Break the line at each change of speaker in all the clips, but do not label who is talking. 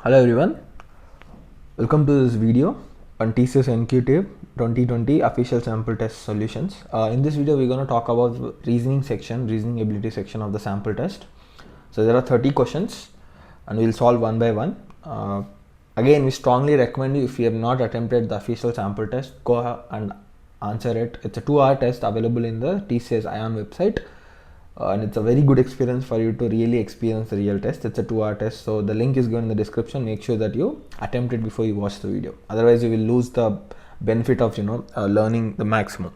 Hello everyone, welcome to this video on TCS NQTIP 2020 official sample test solutions. In this video we're going to talk about the reasoning ability section of the sample test. So there are 30 questions and we'll solve one by one. Again, we strongly recommend you, if you have not attempted the official sample test, go and answer it. It's a 2-hour test available in the TCS ION website. And it's a very good experience for you to really experience the real test. It's a 2-hour test, so the link is given in the description. Make sure that you attempt it before you watch the video, otherwise you will lose the benefit of learning the maximum.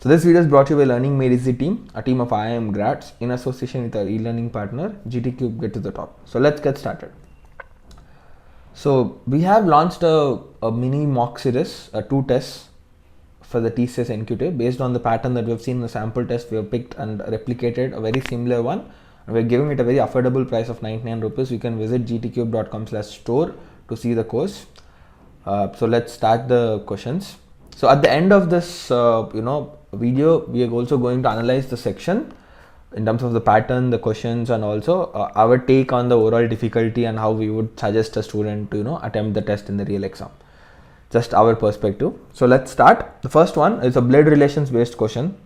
So this video is brought to you by Learning Made Easy team, a team of IIM grads in association with our e-learning partner GTCube Get to the Top. So let's get started. So we have launched a mini mock series, 2 tests for the TCS NQTIP based on the pattern that we have seen in the sample test. We have picked and replicated a very similar one, and we are giving it a very affordable price of 99 rupees. You can visit gtcube.com/store to see the course. So let's start the questions. So at the end of this video, we are also going to analyze the section in terms of the pattern, the questions, and also our take on the overall difficulty and how we would suggest a student to attempt the test in the real exam. Just our perspective. So let's start. The first one is a blood relations based question.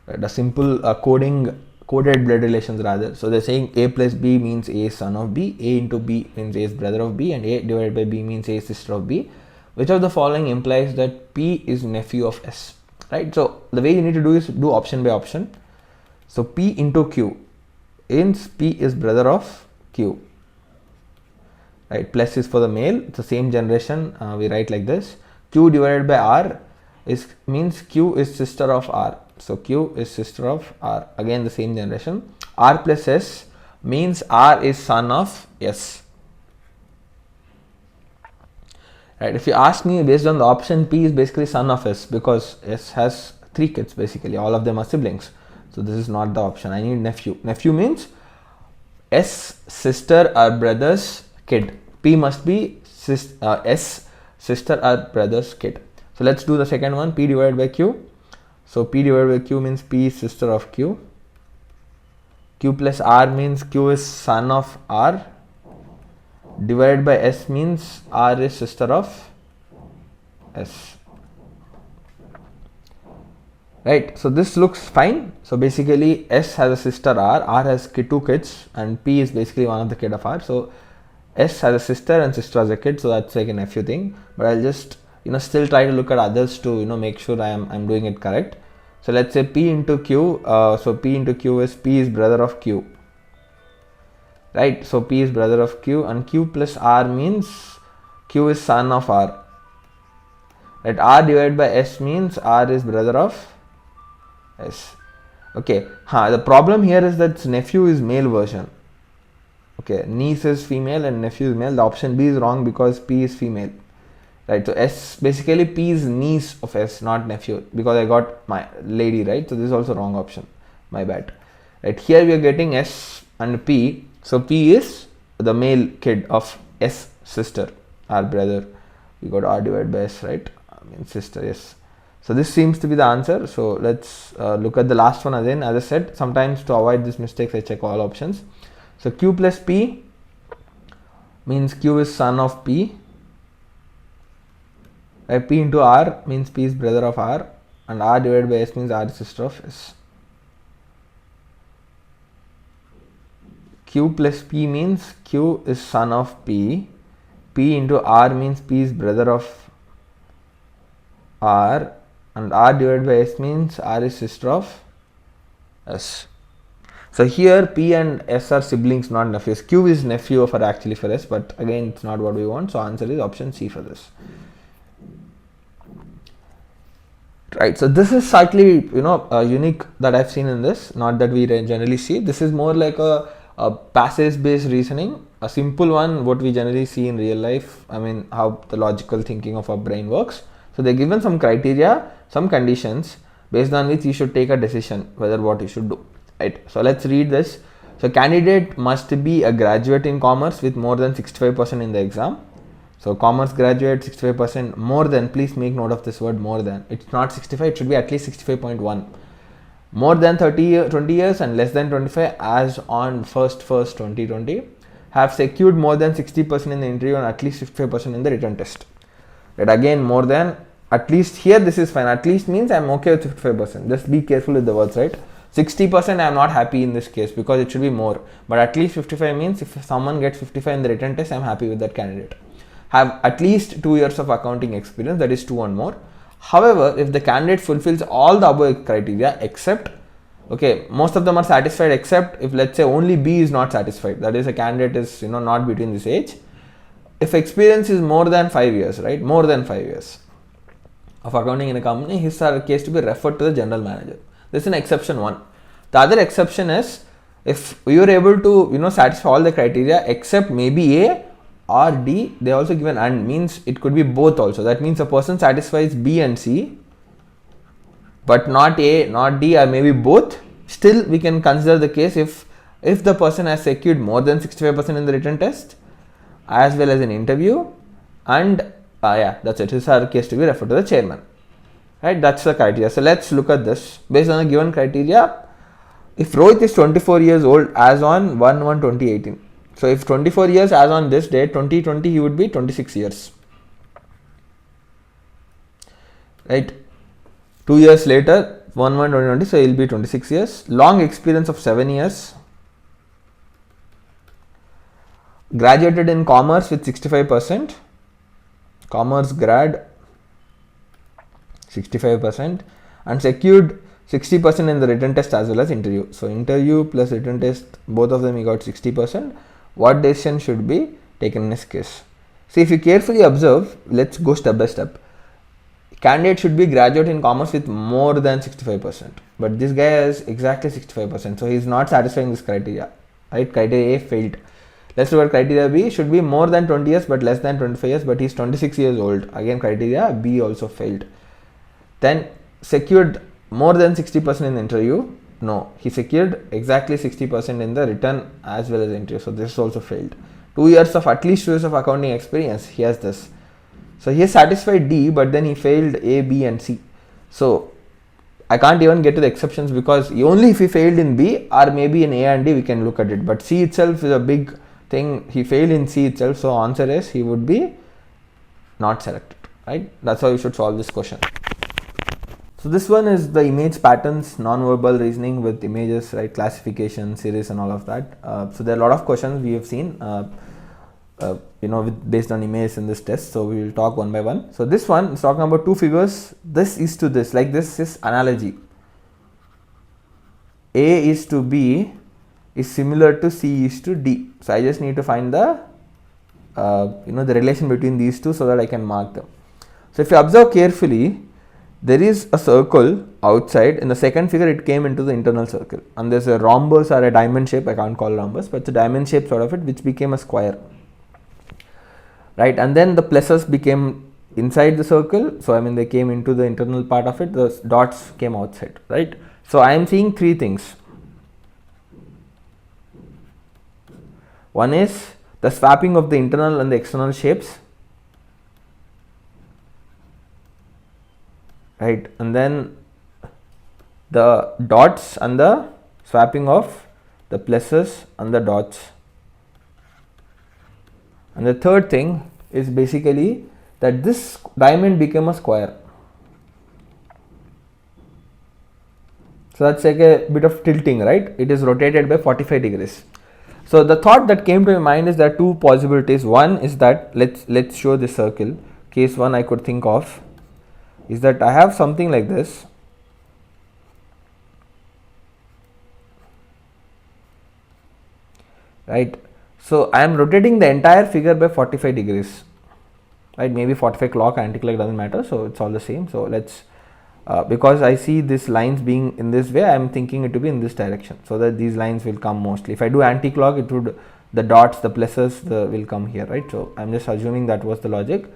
Right, a simple coded blood relations rather. So they're saying A plus B means A is son of B, A into B means A is brother of B, and A divided by B means A is sister of B. Which of the following implies that P is nephew of S? Right. So the way you need to do is do option by option. So P into Q means P is brother of Q. Right, plus is for the male, it's the same generation, we write like this. Q divided by R means Q is sister of R. So Q is sister of R, again the same generation. R plus S means R is son of S. Right, if you ask me, based on the option, P is basically son of S because S has 3 kids basically, all of them are siblings. So this is not the option, I need nephew. Nephew means S sister or brother's kid. P must be S sister or brother's kid. So let's do the second one, P divided by Q. So P divided by Q means P is sister of Q. Q plus R means Q is son of R. Divided by S means R is sister of S. Right, so this looks fine. So basically S has a sister R, R has 2 kids, and P is basically one of the kid of R. So S has a sister and sister has a kid, so that's like a nephew thing. But I'll just still try to look at others to make sure I'm doing it correct. So let's say P into Q. So P into Q is P is brother of Q. Right, so P is brother of Q, and Q plus R means Q is son of R. Right, R divided by S means R is brother of S. Okay, the problem here is that nephew is male version. Okay, niece is female and nephew is male. The option B is wrong because P is female. Right, so S basically P is niece of S, not nephew, because I got my lady, right? So this is also wrong option. My bad. Right, here we are getting S and P. So P is the male kid of S sister or brother. We got R divided by S, right? I mean sister, yes. So this seems to be the answer. So let's look at the last one again. As I said, sometimes to avoid these mistakes, I check all options. So Q plus P means Q is son of P. Right, P into R means P is brother of R, and R divided by S means R is sister of S. Q plus P means Q is son of P. P into R means P is brother of R, and R divided by S means R is sister of S. So here P and S are siblings, not nephews. Q is nephew for actually for S, but again it's not what we want. So answer is option C for this. Right. So this is slightly unique that I've seen in this. Not that we generally see. This is more like a passage based reasoning, a simple one. What we generally see in real life. I mean how the logical thinking of our brain works. So they're given some criteria, some conditions based on which you should take a decision whether what you should do. Right. So let's read this. So candidate must be a graduate in commerce with more than 65% in the exam. So commerce graduate 65% more than, please make note of this word more than. It's not 65, it should be at least 65.1. more than 20 years and less than 25 as on 1st 2020 have secured more than 60% in the interview and at least 55% in the written test. Right, again, more than, at least here this is fine. At least means I'm okay with 55%. Just be careful with the words, right? 60% I'm not happy in this case because it should be more. But at least 55 means if someone gets 55 in the written test, I'm happy with that candidate. Have at least 2 years of accounting experience, that is 2 and more. However, if the candidate fulfills all the above criteria except, okay, most of them are satisfied except if let's say only B is not satisfied, that is a candidate is not between this age. If experience is more than 5 years, right, more than 5 years of accounting in a company, his or her case to be referred to the general manager. This is an exception 1. The other exception is if you are able to satisfy all the criteria except maybe A or D, they also given and, means it could be both also. That means a person satisfies B and C but not A, not D, or maybe both. Still we can consider the case if the person has secured more than 65% in the written test as well as an interview, and that's it. His or her case to be referred to the chairman. Right, that's the criteria. So let's look at this. Based on the given criteria, if Rohit is 24 years old as on 1/1/2018. So if 24 years as on this date 2020, he would be 26 years. Right, 2 years later 1/1/2020, so he will be 26 years. Long experience of 7 years. Graduated in commerce with 65%. Commerce grad 65% and secured 60% in the written test as well as interview. So interview plus written test, both of them he got 60%. What decision should be taken in this case? See, if you carefully observe, let's go step by step. Candidate should be graduate in commerce with more than 65%, but this guy has exactly 65%, so he is not satisfying this criteria. Right, criteria A failed. Let's look at criteria B. Should be more than 20 years but less than 25 years, but he is 26 years old. Again, criteria B also failed. Then secured more than 60% in the interview. No, he secured exactly 60% in the written as well as the interview. So this also failed. 2 years of, at least 2 years of accounting experience. He has this. So he has satisfied D, but then he failed A, B and C. So I can't even get to the exceptions because only if he failed in B or maybe in A and D we can look at it. But C itself is a big thing. He failed in C itself. So answer is he would be not selected. Right? That's how you should solve this question. So this one is the image patterns, non-verbal reasoning with images, right? Classification, series and all of that. So there are a lot of questions we have seen, based on images in this test. So we will talk one by one. So this one is talking about two figures. This is to this, like this is analogy. A is to B is similar to C is to D. So I just need to find the, the relation between these two so that I can mark them. So if you observe carefully, there is a circle outside. In the second figure, it came into the internal circle, and there's a rhombus or a diamond shape. I can't call rhombus, but it's a diamond shape sort of it, which became a square. Right, and then the pluses became inside the circle. So they came into the internal part of it. The dots came outside. Right. So I am seeing three things. One is the swapping of the internal and the external shapes. Right, and then the dots and the swapping of the pluses and the dots. And the third thing is basically that this diamond became a square. So that's like a bit of tilting, right? It is rotated by 45 degrees. So the thought that came to my mind is there are two possibilities. One is that let's show this circle. Case one I could think of is that I have something like this. Right. So I am rotating the entire figure by 45 degrees. Right. Maybe 45 clock, anti-clock doesn't matter. So it's all the same. So let's, because I see these lines being in this way, I am thinking it to be in this direction. So that these lines will come mostly. If I do anti-clock, it would, the dots, the pluses will come here. Right. So I'm just assuming that was the logic.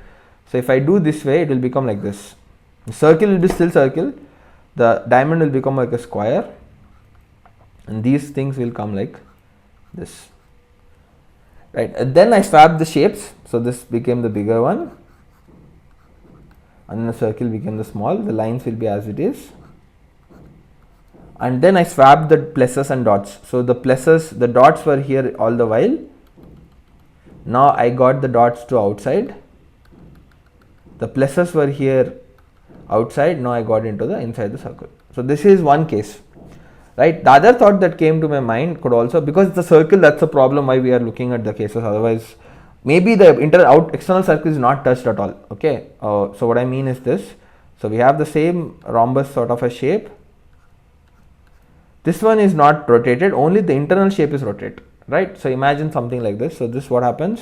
So if I do this way, it will become like this. The circle will be still circle, the diamond will become like a square, and these things will come like this. Right, and then I swapped the shapes, so this became the bigger one, and then the circle became the small. The lines will be as it is, and then I swapped the pluses and dots. So the dots were here all the while. Now I got the dots to outside. The pluses were here outside. Now I got into the inside the circle. So this is one case, right? The other thought that came to my mind could also, because it's a circle, that's the problem why we are looking at the cases. Otherwise, maybe the external circle is not touched at all. Okay. So what I mean is this. So we have the same rhombus sort of a shape. This one is not rotated, only the internal shape is rotated, right? So imagine something like this. So this what happens.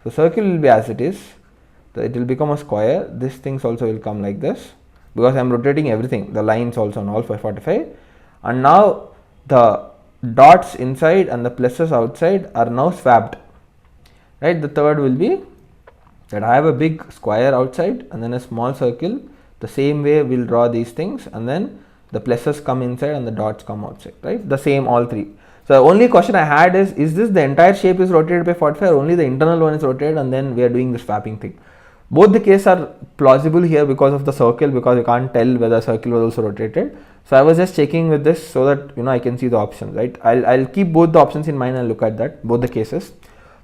So circle will be as it is. So it will become a square. This things also will come like this, because I am rotating everything, the lines also and all 545. And now the dots inside and the pluses outside are now swapped, right? The third will be that I have a big square outside and then a small circle. The same way we'll draw these things, and then the pluses come inside and the dots come outside, right? The same all three. So the only question I had is this the entire shape is rotated by 45 or only the internal one is rotated and then we are doing the swapping thing? Both the cases are plausible here because of the circle, because you can't tell whether circle was also rotated. So I was just checking with this so that I can see the options, right? I'll keep both the options in mind and look at that, both the cases.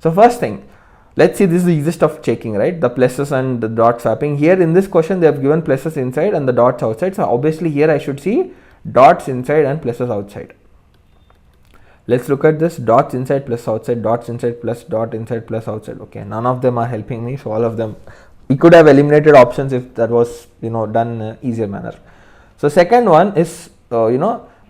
So first thing, let's see, this is the easiest of checking, right? The pluses and the dot swapping. Here in this question they have given pluses inside and the dots outside. So obviously here I should see dots inside and pluses outside. Let's look at this: dots inside plus outside, dots inside plus dot inside plus outside. Okay, none of them are helping me, so all of them, we could have eliminated options if that was done in an easier manner. So second one is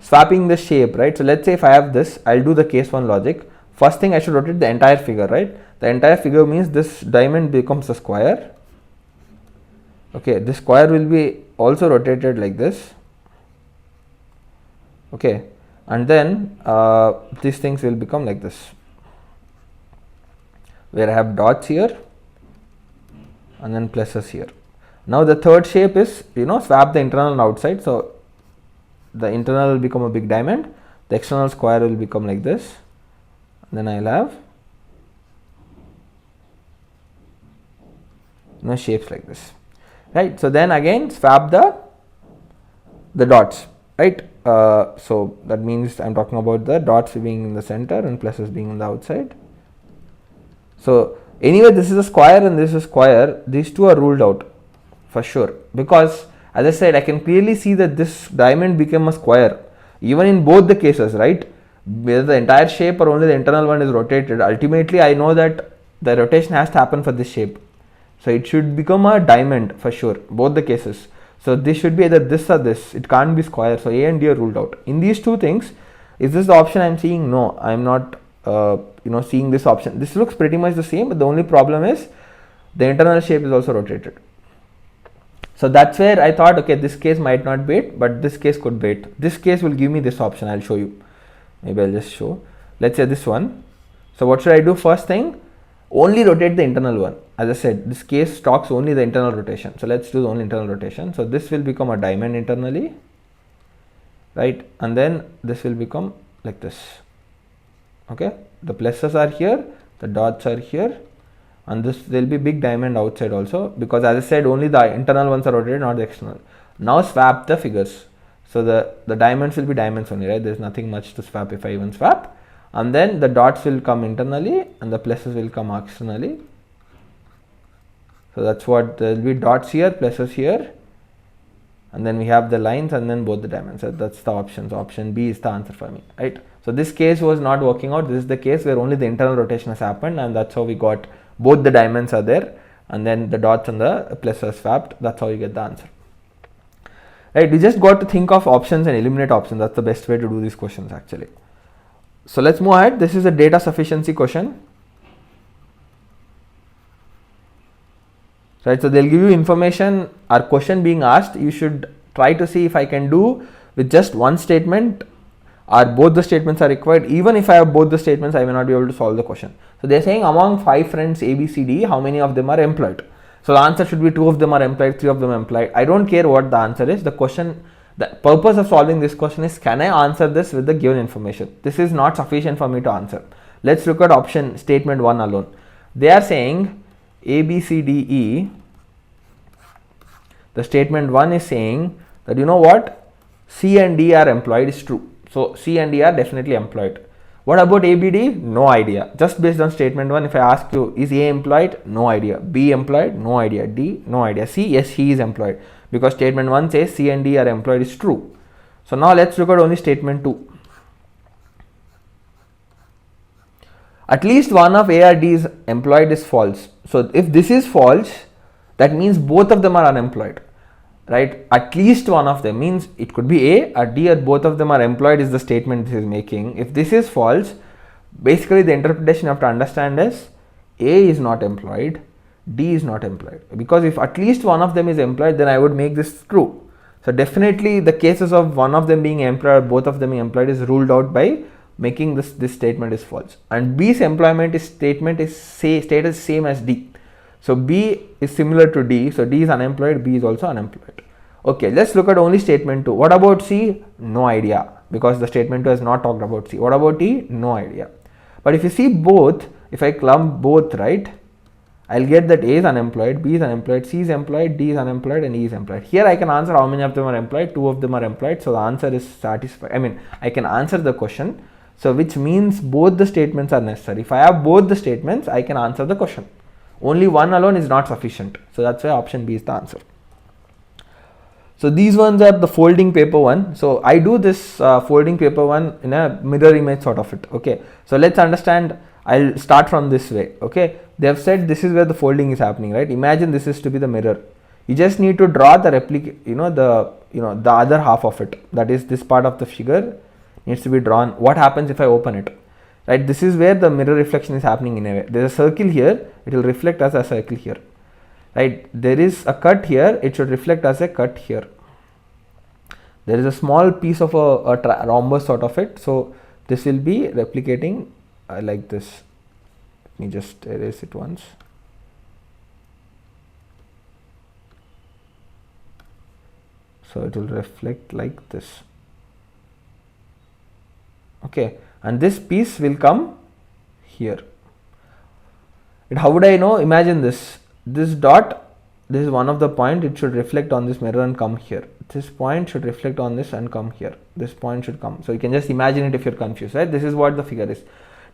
swapping the shape, right? So let's say if I have this, I'll do the case 1 logic. First thing, I should rotate the entire figure, right? The entire figure means this diamond becomes a square. Okay, this square will be also rotated like this. Okay, and then these things will become like this, where I have dots here and then pluses here. Now the third shape is swap the internal and outside. So the internal will become a big diamond, the external square will become like this, and then I'll have shapes like this, right? So then again swap the dots, right? So that means I'm talking about the dots being in the center and pluses being on the outside. So anyway, this is a square and this is a square. These two are ruled out for sure, because as I said, I can clearly see that this diamond became a square even in both the cases, right? Whether the entire shape or only the internal one is rotated, ultimately I know that the rotation has to happen for this shape. So it should become a diamond for sure, both the cases. So this should be either this or this. It can't be square. So A and D are ruled out. In these two things, is this the option I'm seeing? No, I'm not seeing this option. This looks pretty much the same, but the only problem is the internal shape is also rotated. So that's where I thought, okay, this case might not be it, but this case could be it. This case will give me this option. I'll show you. Maybe I'll just show. Let's say this one. So what should I do? First thing, only rotate the internal one. As I said, this case talks only the internal rotation. So let's do the only internal rotation. So this will become a diamond internally, right? And then this will become like this. Okay, the pluses are here, the dots are here, and this there will be big diamond outside also, because as I said, only the internal ones are rotated, not the external. Now swap the figures. So the diamonds will be diamonds only, right? There's nothing much to swap if I even swap. And then the dots will come internally and the pluses will come externally. So that's what there will be, dots here, pluses here, and then we have the lines and then both the diamonds. So that's the option. So option B is the answer for me, right? So this case was not working out. This is the case where only the internal rotation has happened, and that's how we got both the diamonds are there and then the dots and the pluses are swapped. That's how you get the answer, right? We just got to think of options and eliminate options. That's the best way to do these questions actually. So let's move ahead. This is a data sufficiency question. Right, so they'll give you information or question being asked. You should try to see if I can do with just one statement or both the statements are required. Even if I have both the statements, I may not be able to solve the question. So they're saying among 5 friends A, B, C, D, how many of them are employed? So the answer should be 2 of them are employed, 3 of them are employed. I don't care what the answer is. The purpose of solving this question is, can I answer this with the given information? This is not sufficient for me to answer. Let's look at option statement 1 alone. They are saying A, B, C, D, E. The statement 1 is saying that C and D are employed is true. So C and D are definitely employed. What about ABD? No idea. Just based on statement 1, if I ask you, is A employed? No idea. B employed? No idea. D? No idea. C? Yes, he is employed. Because statement 1 says C and D are employed is true. So now let's look at only statement 2. At least one of A or D is employed is false. So if this is false, that means both of them are unemployed. Right, at least one of them means it could be A or D or both of them are employed is the statement this is making. If this is false, basically the interpretation you have to understand is A is not employed, D is not employed, because if at least one of them is employed, then I would make this true. So definitely the cases of one of them being employed or both of them being employed is ruled out by making this statement is false. And B's employment statement is stated same as D. So B is similar to D, so D is unemployed, B is also unemployed. Okay, let's look at only statement 2. What about C? No idea, because the statement 2 has not talked about C. What about E? No idea. But if you see both, if I clump both, right, I'll get that A is unemployed, B is unemployed, C is employed, D is unemployed, and E is employed. Here I can answer how many of them are employed, 2 of them are employed, so the answer is satisfied. I mean, I can answer the question, so which means both the statements are necessary. If I have both the statements, I can answer the question. Only one alone is not sufficient. So that's why option B is the answer. So these ones are the folding paper one. So I do this folding paper one in a mirror image sort of it. Okay. So let's understand. I'll start from this way. Okay. They have said this is where the folding is happening, right? Imagine this is to be the mirror. You just need to draw the replica, the other half of it. That is, this part of the figure needs to be drawn. What happens if I open it? Right, this is where the mirror reflection is happening in a way. There is a circle here, it will reflect as a circle here. Right, there is a cut here, it should reflect as a cut here. There is a small piece of a rhombus sort of it, so this will be replicating like this. Let me just erase it once. So it will reflect like this. Okay. And this piece will come here. And how would I know? Imagine this dot, this is one of the point, it should reflect on this mirror and come here. This point should reflect on this and come here. This point should come. So you can just imagine it if you're confused, right? This is what the figure is.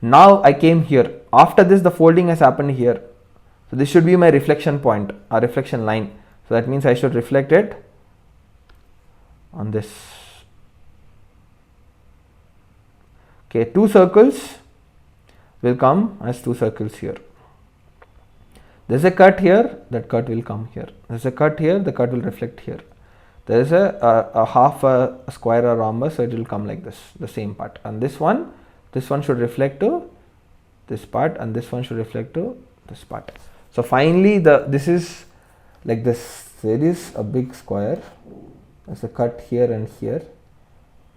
Now I came here. After this, the folding has happened here. So this should be my reflection point or reflection line. So that means I should reflect it on this. Okay, 2 circles will come as 2 circles here. There is a cut here, that cut will come here. There is a cut here, the cut will reflect here. There is a half a square or rhombus, so it will come like this, the same part. And this one should reflect to this part, and this one should reflect to this part. So finally, this is like this. There is a big square. There's a cut here and here,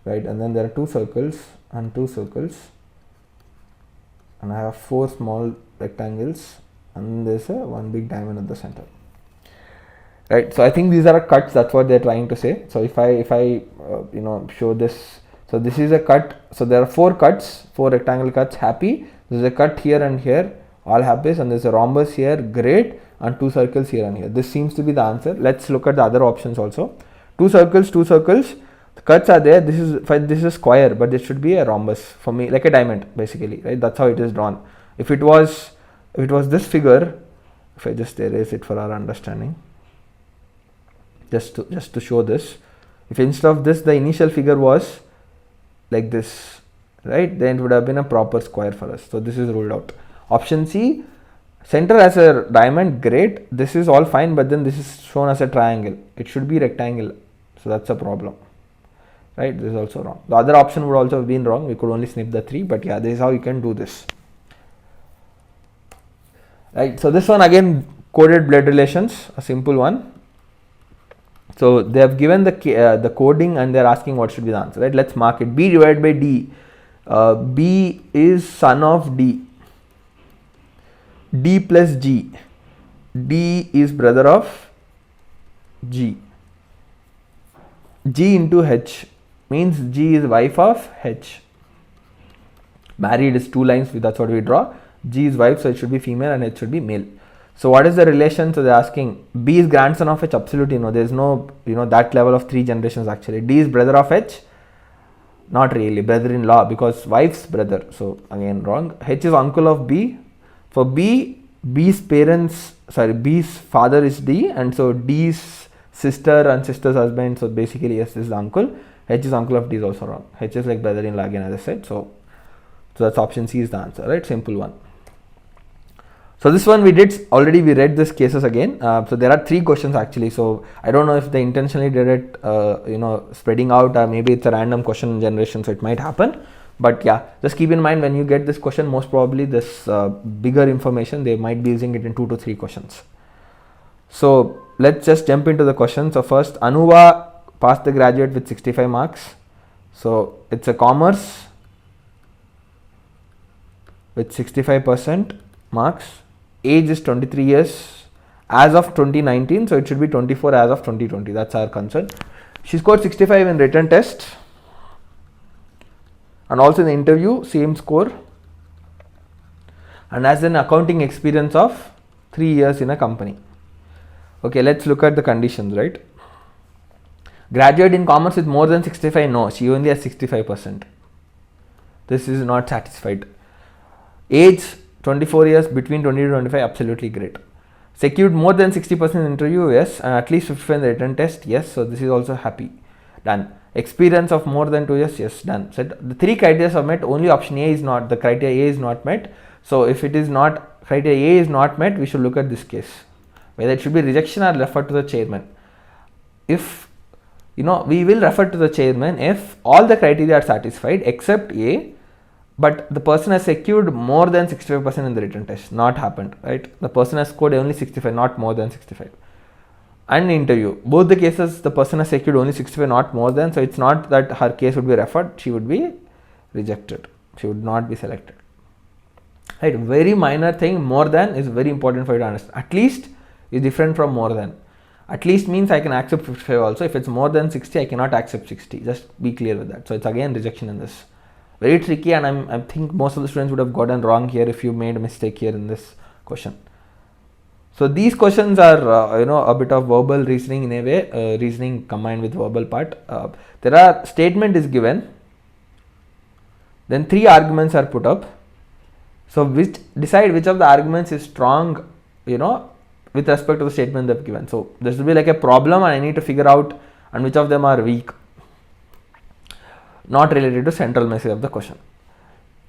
right? And then there are 2 circles and 2 circles, and I have 4 small rectangles, and there's one big diamond at the center, right? So I think these are cuts. That's what they're trying to say. So if I show this, so this is a cut. So there are 4 cuts, 4 rectangle cuts. Happy. There's a cut here and here, all happy, and there's a rhombus here, great, and 2 circles here and here. This seems to be the answer. Let's look at the other options also. 2 circles, 2 circles. The cuts are there. This is a square, but this should be a rhombus for me, like a diamond basically, right? That's how it is drawn. If it was this figure, if I just erase it for our understanding, just to show this, if instead of this the initial figure was like this, right, then it would have been a proper square for us. So this is ruled out. Option C, center as a diamond, great. This is all fine, but then this is shown as a triangle. It should be rectangle, so that's a problem. Right, this is also wrong. The other option would also have been wrong. We could only snip the 3, but yeah, this is how you can do this. Right, so this one again, coded blood relations, a simple one. So they have given the coding and they are asking what should be the answer. Right, let's mark it. B divided by D. B is son of D. D plus G. D is brother of G. G into H means G is wife of H. Married is 2 lines, that's what we draw. G is wife, so it should be female and H should be male. So what is the relation? So they're asking B is grandson of H. Absolutely no. There's no that level of 3 generations actually. D is brother of H. Not really. Brother-in-law, because wife's brother. So again wrong. H is uncle of B. For B, B's father is D, and so D's sister and sister's husband. So basically yes, this is the uncle. H is uncle of D is also wrong. H is like brother-in-law again, as I said. So that's option C is the answer, right? Simple one. So this one we read these cases again. So there are 3 questions actually. So I don't know if they intentionally did it, spreading out, or maybe it's a random question generation, so it might happen. But yeah, just keep in mind when you get this question, most probably this bigger information, they might be using it in 2 to 3 questions. So let's just jump into the question. So first, Anuva passed the graduate with 65 marks. So it's a commerce with 65% marks. Age is 23 years as of 2019, so it should be 24 as of 2020. That's our concern. She scored 65 in written test, and also in the interview same score, and has an accounting experience of 3 years in a company. Okay, let's look at the conditions, right? Graduate in commerce with more than 65, no, she only has 65%. This is not satisfied. Age 24 years, between 20 to 25, absolutely great. Secured more than 60% interview, yes, and at least 55 in the written test, yes, so this is also happy, done. Experience of more than 2 years, yes, done. So the 3 criteria are met, only option A is not, the criteria A is not met. So if it is not, criteria A is not met, we should look at this case, whether it should be rejection or refer to the chairman. If, we will refer to the chairman if all the criteria are satisfied except A, but the person has secured more than 65% in the written test, not happened, right? The person has scored only 65, not more than 65. And interview, both the cases the person has secured only 65, not more than, so it's not that her case would be referred, she would be rejected, she would not be selected, right? Very minor thing, more than is very important for you to understand. At least is different from more than. At least means I can accept 55 also. If it's more than 60, I cannot accept 60. Just be clear with that. So it's again rejection in this. Very tricky, and I think most of the students would have gotten wrong here if you made a mistake here in this question. So these questions are a bit of verbal reasoning in a way, reasoning combined with verbal part. There are statement is given, then 3 arguments are put up. So decide which of the arguments is strong, with respect to the statement they've given. So this will be like a problem, and I need to figure out and which of them are weak, not related to central message of the question.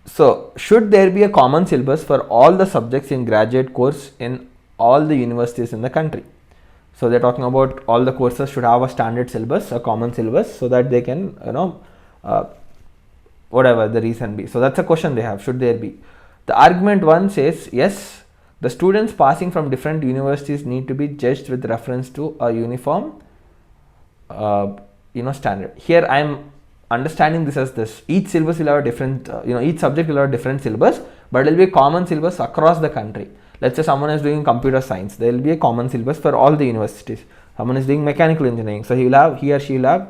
So should there be a common syllabus for all the subjects in graduate course in all the universities in the country? So they're talking about all the courses should have a standard syllabus, a common syllabus, so that they can, whatever the reason be. So that's a question they have, should there be. The argument 1 says, yes, the students passing from different universities need to be judged with reference to a uniform, standard. Here I am understanding this as this: each syllabus will have a different, each subject will have a different syllabus, but it will be a common syllabus across the country. Let's say someone is doing computer science, there will be a common syllabus for all the universities. Someone is doing mechanical engineering, so he or she will have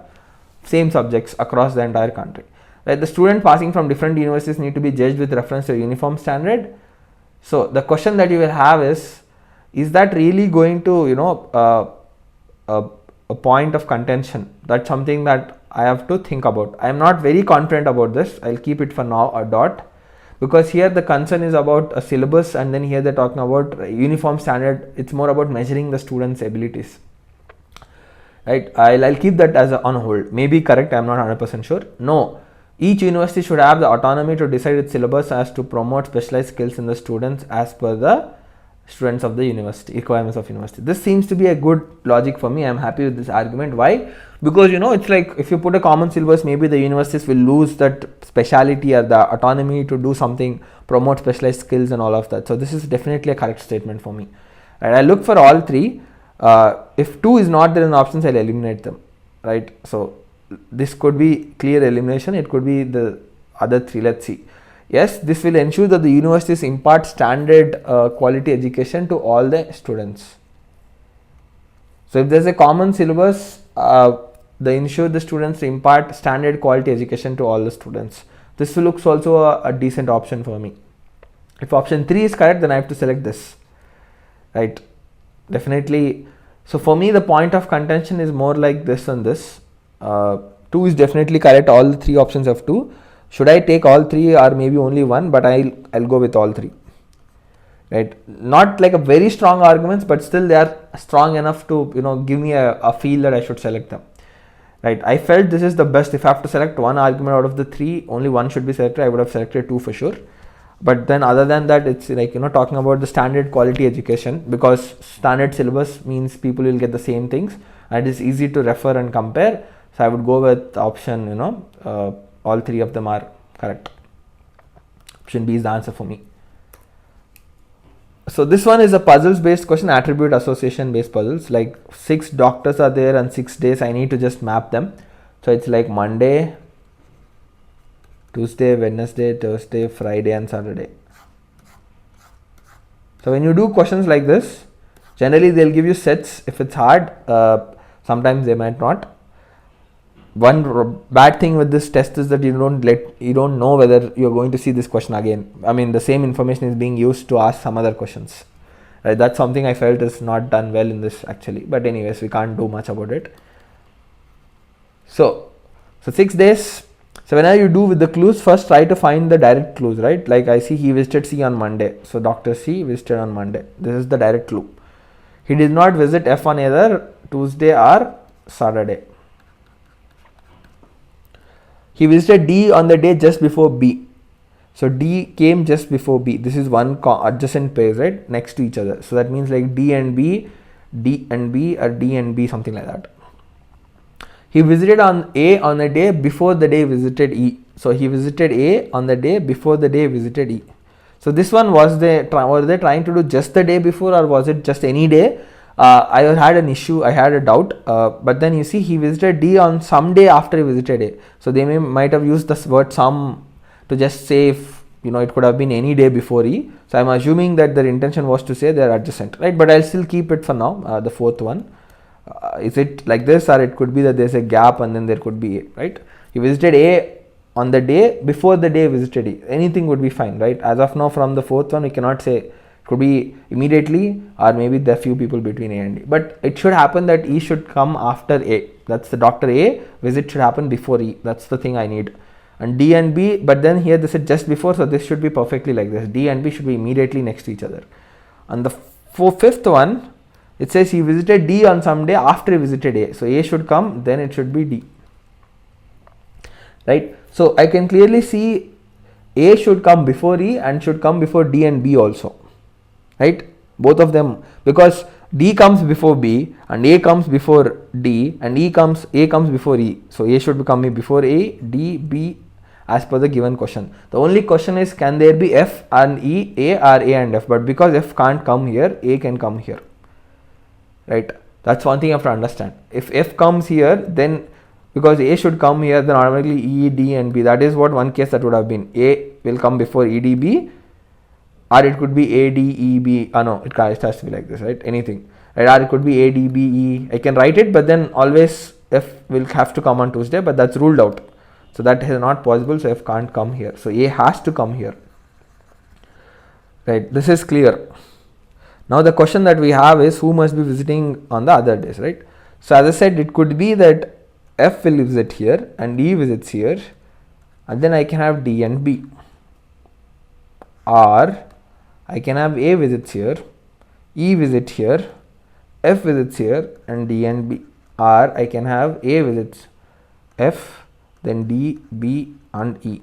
same subjects across the entire country. Right? The student passing from different universities need to be judged with reference to a uniform standard. So the question that you will have is that really going to, a point of contention? That's something that I have to think about. I am not very confident about this. I'll keep it for now a dot, because here the concern is about a syllabus, and then here they're talking about uniform standard. It's more about measuring the students' abilities, right? I'll keep that as on hold. Maybe correct, I'm not 100% sure. No, each university should have the autonomy to decide its syllabus as to promote specialized skills in the students as per the students of the university, requirements of university. This seems to be a good logic for me. I'm happy with this argument. Why? Because it's like if you put a common syllabus, maybe the universities will lose that speciality or the autonomy to do something, promote specialized skills and all of that. So this is definitely a correct statement for me. And I look for all 3. If 2 is not there in the options, I'll eliminate them, right? So this could be clear elimination. It could be the other 3. Let's see. Yes, this will ensure that the universities impart standard quality education to all the students. So if there is a common syllabus, they ensure the students impart standard quality education to all the students. This looks also a decent option for me. If option 3 is correct, then I have to select this. right? Definitely. So for me, the point of contention is more like this and this. 2 is definitely correct. All the 3 options have 2. Should I take all 3 or maybe only one? But I'll go with all 3. Right? Not like a very strong arguments, but still they are strong enough to give me a feel that I should select them. Right? I felt this is the best. If I have to select one argument out of the 3, only one should be selected. I would have selected 2 for sure. But then other than that, it's like talking about the standard quality education, because standard syllabus means people will get the same things and it's easy to refer and compare. So I would go with option, all 3 of them are correct. Option B is the answer for me. So this one is a puzzles based question, attribute association based puzzles. Like 6 doctors are there and 6 days. I need to just map them. So it's like Monday, Tuesday, Wednesday, Thursday, Friday and Saturday. So when you do questions like this, generally they'll give you sets. If it's hard, sometimes they might not. One bad thing with this test is that you don't know whether you're going to see this question again. I mean, the same information is being used to ask some other questions. Right? That's something I felt is not done well in this actually. But anyways, we can't do much about it. So 6 days. So whenever you do with the clues, first try to find the direct clues, right? Like I see he visited C on Monday. So Dr. C visited on Monday. This is the direct clue. He did not visit F on either Tuesday or Saturday. He visited D on the day just before B. So D came just before B. This is one adjacent pairs, right? Next to each other. So that means like D and B, D and B, or D and B, something like that. He visited on A on the day before the day visited E. So he visited A on the day before the day visited E. So this one were they trying to do just the day before, or was it just any day? I had an issue, I had a doubt, but then you see he visited D on some day after he visited A. So they might have used this word some to just say if it could have been any day before E. So I'm assuming that their intention was to say they're adjacent, right? But I'll still keep it for now, the fourth one. Is it like this, or it could be that there's a gap and then there could be A, right? He visited A on the day before the day visited E. Anything would be fine, right? As of now, from the fourth one, we cannot say. Could be immediately, or maybe there are few people between A and D. But it should happen that E should come after A. That's the Dr. A visit should happen before E. That's the thing I need. And D and B, but then here this is just before, so this should be perfectly like this. D and B should be immediately next to each other. And the fifth one, it says he visited D on some day after he visited A. So A should come, then it should be D. Right? So I can clearly see A should come before E and should come before D and B also. Right, both of them, because D comes before B and A comes before D and A comes before E. So A should come before A, D, B as per the given question. The only question is, can there be F and E, A, or A and F? But because F can't come here, A can come here. Right, that's one thing you have to understand. If F comes here, then because A should come here, then automatically E, D and B. That is what one case that would have been. A will come before E, D, B. Or it could be A, D, E, B. No, it has to be like this, right? Anything, right? Or it could be A, D, B, E. I can write it, but then always F will have to come on Tuesday, but that's ruled out. So that is not possible. So F can't come here. So A has to come here. Right? This is clear. Now the question that we have is who must be visiting on the other days, right? So as I said, it could be that F will visit here and E visits here, and then I can have D and B. Or I can have A visits here, E visits here, F visits here, and D and B. Or I can have A visits F, then D, B and E.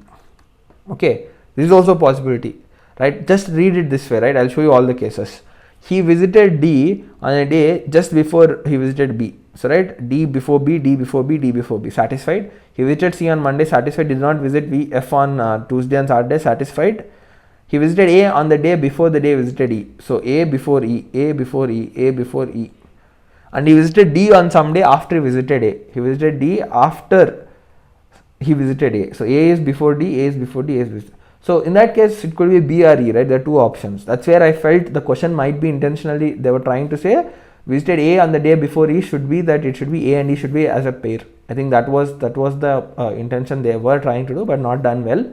Okay, this is also a possibility, right? Just read it this way, right? I'll show you all the cases. He visited D on a day just before he visited B. So right, D before B, D before B, D before B, satisfied. He visited C on Monday, satisfied. Did not visit B, F on Tuesday and Saturday, satisfied. He visited A on the day before the day visited E. So A before E, A before E, A before E. And he visited D on some day after he visited A. He visited D after he visited A. So A is before D, A is before D, A is before. So in that case, it could be B or E, right? There are two options. That's where I felt the question might be intentionally, they were trying to say, visited A on the day before E should be that it should be A and E should be as a pair. I think that was the intention they were trying to do, but not done well.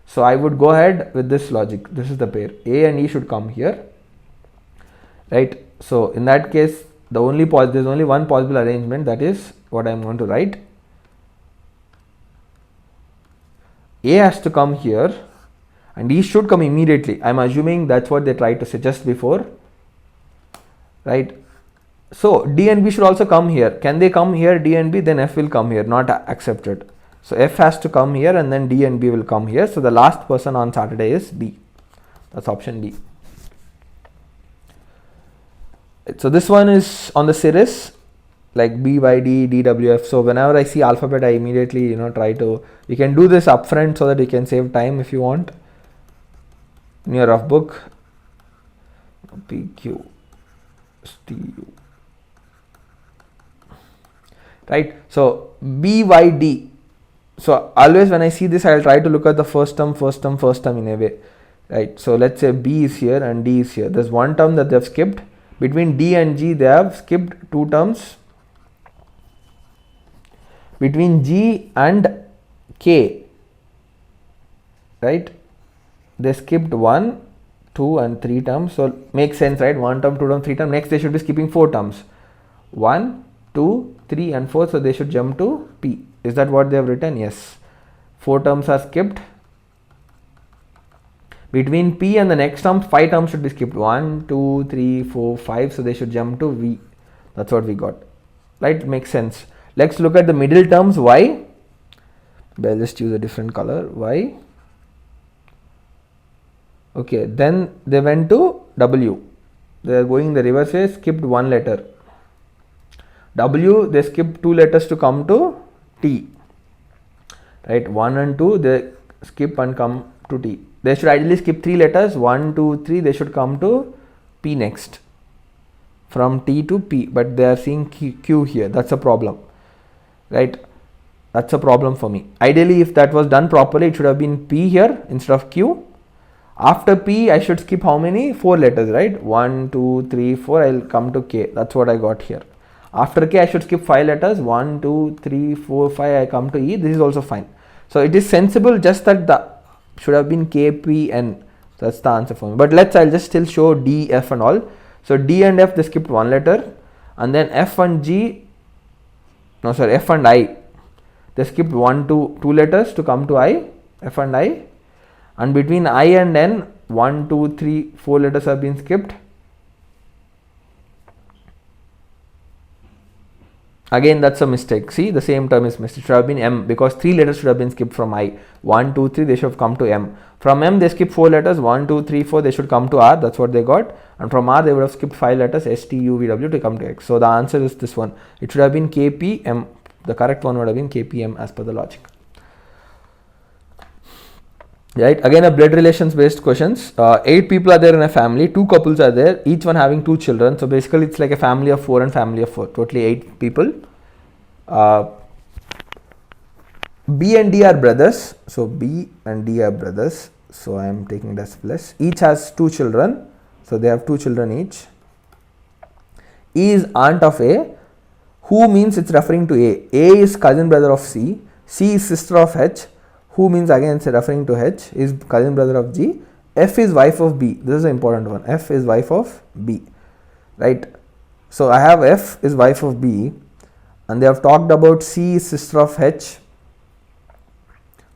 So I would go ahead with this logic. This is the pair. A and E should come here. right? So in that case, there's only one possible arrangement, that is what I'm going to write. A has to come here and E should come immediately. I'm assuming that's what they tried to suggest before, right? So D and B should also come here. Can they come here, D and B? Then F will come here, not accepted. So F has to come here and then D and B will come here. So the last person on Saturday is B. That's option D. So this one is on the series like B by D, D, W, F. So whenever I see alphabet, I immediately try to, you can do this upfront so that you can save time if you want in your rough book. P, Q, S, T, U. Right, so B, Y, D. So always when I see this, I'll try to look at the first term in a way, right? So let's say B is here and D is here. There's one term that they've skipped. Between D and G, they have skipped two terms. Between G and K, right, they skipped 1, 2 and 3 terms. So makes sense, right? 1 term, 2 term, 3 term. Next they should be skipping 4 terms. 1, 2, 3 and 4. So they should jump to P. Is that what they have written? Yes. 4 terms are skipped. Between P and the next term, 5 terms should be skipped. 1, 2, 3, 4, 5. So they should jump to V. That's what we got. Right? Makes sense. Let's look at the middle terms. Y. I'll just use a different color. Y. Okay. Then they went to W. They are going the reverse way. Skipped 1 letter. W. They skipped 2 letters to come to T. Right. 1 and 2. They skip and come to T. They should ideally skip 3 letters. 1, 2, 3. They should come to P next. From T to P. But they are seeing Q here. That's a problem. Right, that's a problem for me. Ideally, if that was done properly, it should have been P here instead of Q. After P, I should skip how many? 4 letters, right? 1, 2, 3, 4. I'll come to K. That's what I got here. After K, I should skip 5 letters. 1, 2, 3, 4, 5. I come to E. This is also fine. So it is sensible, just that the should have been K, P, N. That's the answer for me. But I'll just still show D, F and all. So D and F, they skipped 1 letter, and then F and G. No, sorry, F and I. They skipped 1 to 2 letters to come to I, F and I. And between I and N, 1, 2, 3, 4 letters have been skipped. Again, that's a mistake. See, the same term is missed. It should have been M, because 3 letters should have been skipped from I. 1, 2, 3, they should have come to M. From M, they skipped 4 letters. 1, 2, 3, 4, they should come to R. That's what they got. And from R, they would have skipped 5 letters, S, T, U, V, W to come to X. So the answer is this one. It should have been K, P, M. The correct one would have been K, P, M as per the logic. Right, again a blood relations based questions. 8 people are there in a family, 2 couples are there, each one having 2 children. So basically it's like a family of 4 and family of 4, totally 8 people. B and D are brothers, so B and D are brothers, so I am taking it as plus. Each has 2 children, so they have 2 children each. E is aunt of A. Who means it's referring to A. A is cousin brother of C. C is sister of H. Who means again it's referring to H, is cousin brother of G. F is wife of B. This is an important one. F is wife of B. Right. So I have F is wife of B, and they have talked about C is sister of H,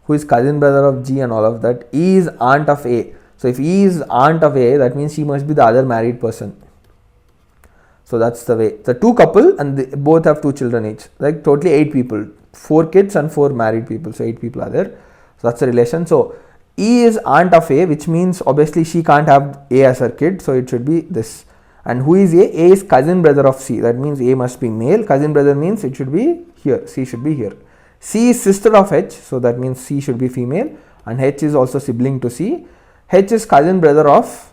who is cousin brother of G and all of that. E is aunt of A. So if E is aunt of A, that means she must be the other married person. So that's the way. The 2 couple and they both have 2 children each. Like totally 8 people. 4 kids and 4 married people. So 8 people are there. So that's the relation. So E is aunt of A, which means obviously she can't have A as her kid. So it should be this. And who is A? A is cousin brother of C. That means A must be male. Cousin brother means it should be here. C should be here. C is sister of H. So that means C should be female. And H is also sibling to C. H is cousin brother of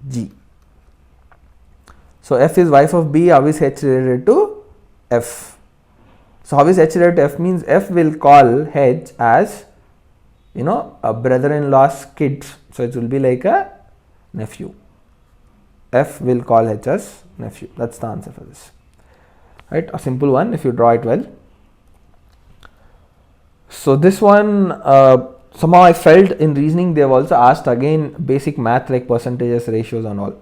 G. So F is wife of B. How is H related to F? So how is H related to F means F will call H as, a brother-in-law's kid. So it will be like a nephew. F will call H as nephew. That's the answer for this. Right? A simple one if you draw it well. So this one, somehow I felt in reasoning they have also asked again basic math like percentages, ratios and all.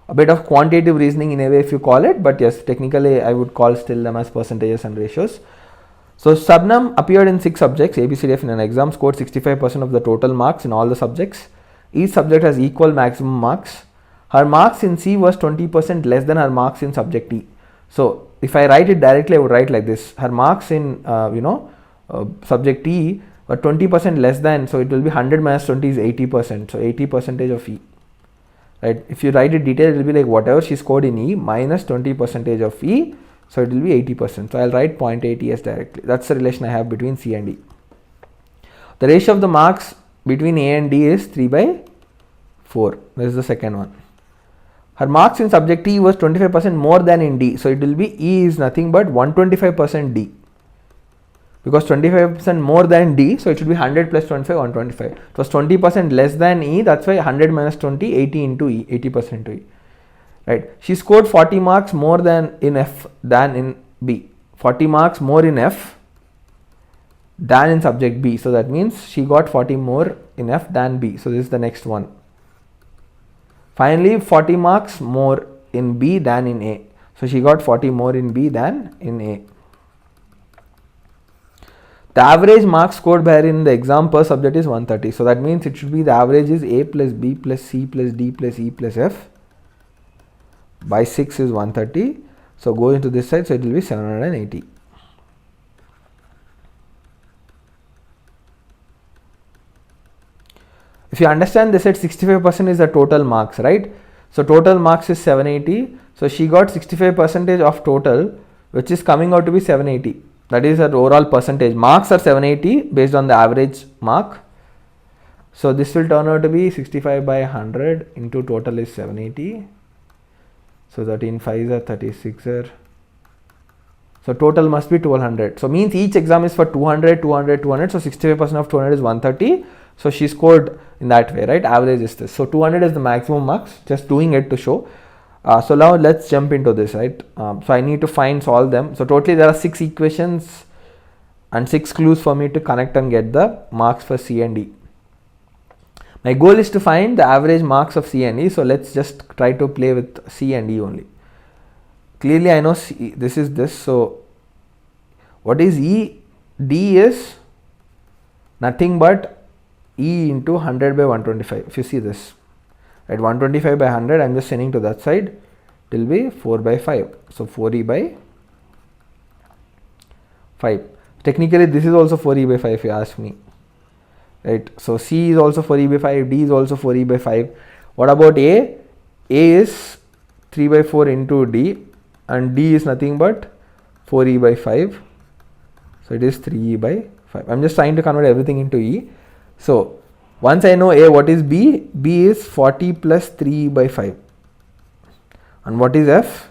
a bit of quantitative reasoning in a way if you call it, but yes, technically I would call still them as percentages and ratios. So Shabnam appeared in 6 subjects ABCDF in an exam, scored 65% of the total marks in all the subjects. Each subject has equal maximum marks. Her marks in C was 20% less than her marks in subject E. So if I write it directly, I would write like this: her marks in subject E were 20% less than, so it will be 100 minus 20 is 80%. So 80% of E. Right? If you write it detailed, it will be like whatever she scored in E minus 20% of E. So it will be 80%. So I'll write 0.80 as directly. That's the relation I have between C and D. The ratio of the marks between A and D is 3 by 4. This is the second one. Her marks in subject E was 25% more than in D. So it will be E is nothing but 125% D. Because 25% more than D, so it should be 100 plus 25, 125. It was 20% less than E, that's why 100 minus 20, 80 into E, 80% into E. Right? She scored 40 marks more than in F than in B. 40 marks more in F than in subject B. So that means she got 40 more in F than B. So this is the next one. Finally, 40 marks more in B than in A. So she got 40 more in B than in A. The average marks scored by her in the exam per subject is 130. So that means it should be the average is A plus B plus C plus D plus E plus F by 6 is 130. So go into this side, so it will be 780. If you understand this at 65% is the total marks, right? So total marks is 780. So she got 65% of total, which is coming out to be 780. That is her overall percentage. Marks are 780 based on the average mark. So this will turn out to be 65 by 100 into total is 780. So 13 5s are 36 are. So total must be 1200. So means each exam is for 200, 200, 200. So 65% of 200 is 130. So she scored in that way, right? Average is this. So 200 is the maximum marks. Just doing it to show. So now let's jump into this, right? So I need to solve them. So totally there are 6 equations and 6 clues for me to connect and get the marks for C and D. My goal is to find the average marks of C and E. So let's just try to play with C and E only. Clearly I know C, this is this. So what is E? D is nothing but E into 100 by 125. If you see this. At 125 by 100, I am just sending to that side, it will be 4 by 5. So 4e by 5. Technically, this is also 4e by 5 if you ask me. Right. So C is also 4e by 5, D is also 4e by 5. What about A? A is 3 by 4 into D, and D is nothing but 4e by 5. So it is 3e by 5. I am just trying to convert everything into E. So once I know A, what is B? B is 40 plus 3 by 5. And what is F?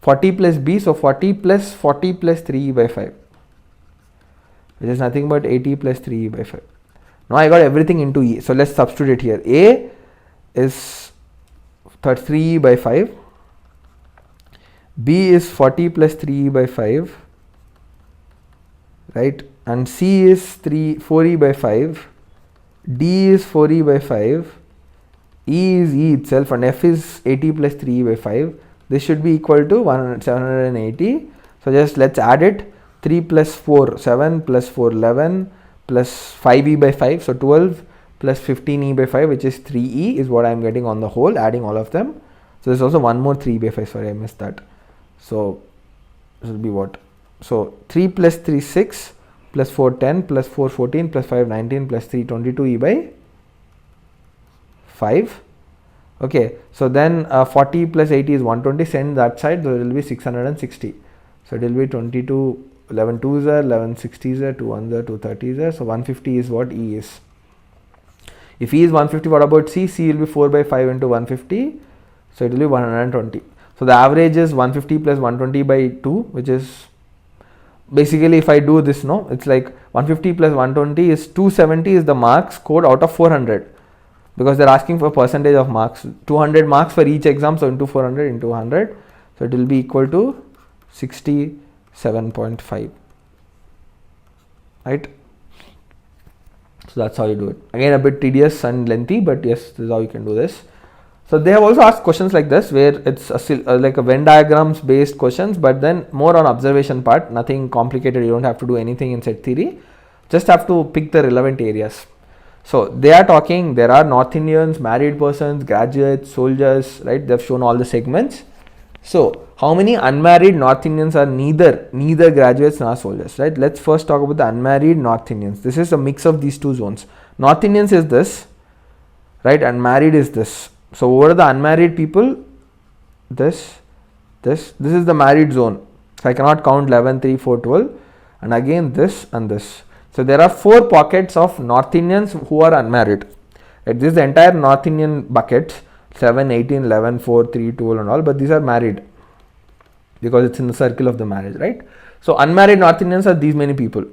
40 plus B, so 40 plus 3 by 5. Which is nothing but 80 plus 3 by 5. Now I got everything into E. So let's substitute here. A is 3 by 5. B is 40 plus 3 by 5. Right? And C is 4e by 5. D is 4e by 5, E is E itself, and F is 80 plus 3e by 5. This should be equal to 780. So just let's add it. 3 plus 4, 7 plus 4, 11 plus 5e by 5. So 12 plus 15e by 5, which is 3e is what I am getting on the whole, adding all of them. So there's also one more 3 by 5. Sorry, I missed that. So this will be what? So 3 plus 3, 6. Plus 4 10 plus 4 14 plus 5 19 plus 3 22 e by 5. Okay, so then 40 plus 80 is 120. Send that side, so it will be 660. So it will be 22, 11 2s are, 11 60s are, 2 1s are, 2 30s are. So 150 is what E is. If E is 150, what about C? C will be 4 by 5 into 150. So it will be 120. So the average is 150 plus 120 by 2, which is basically if I do this, no, it's like 150 plus 120 is 270 is the marks scored out of 400, because they're asking for percentage of marks. 200 marks for each exam, so into 400 into 100, so it will be equal to 67.5, right? So that's how you do it. Again, a bit tedious and lengthy, but yes, this is how you can do this. So they have also asked questions like this, where it's like a Venn diagrams based questions, but then more on observation part, nothing complicated. You don't have to do anything in set theory, just have to pick the relevant areas. So they are talking, there are North Indians, married persons, graduates, soldiers, right? They've shown all the segments. So how many unmarried North Indians are neither graduates nor soldiers, right? Let's first talk about the unmarried North Indians. This is a mix of these two zones. North Indians is this, right? And married is this. So what are the unmarried people? This is the married zone. So I cannot count 11, 3, 4, 12, and again this and this. So there are 4 pockets of North Indians who are unmarried. Right? This is the entire North Indian bucket, 7, 18, 11, 4, 3, 12 and all, but these are married because it's in the circle of the marriage, right? So unmarried North Indians are these many people.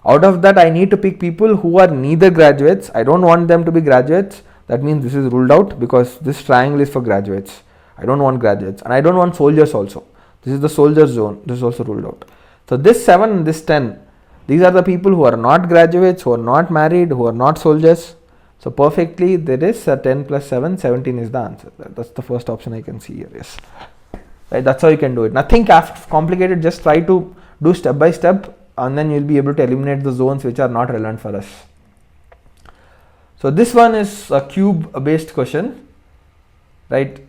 Out of that, I need to pick people who are neither graduates. I don't want them to be graduates. That means this is ruled out because this triangle is for graduates. I don't want graduates, and I don't want soldiers also. This is the soldier zone. This is also ruled out. So this 7 and this 10, these are the people who are not graduates, who are not married, who are not soldiers. So perfectly, there is a 10 plus 7, 17 is the answer. That's the first option I can see here. Yes, right. That's how you can do it. Nothing complicated. Just try to do step by step, and then you'll be able to eliminate the zones which are not relevant for us. So this one is a cube based question, right?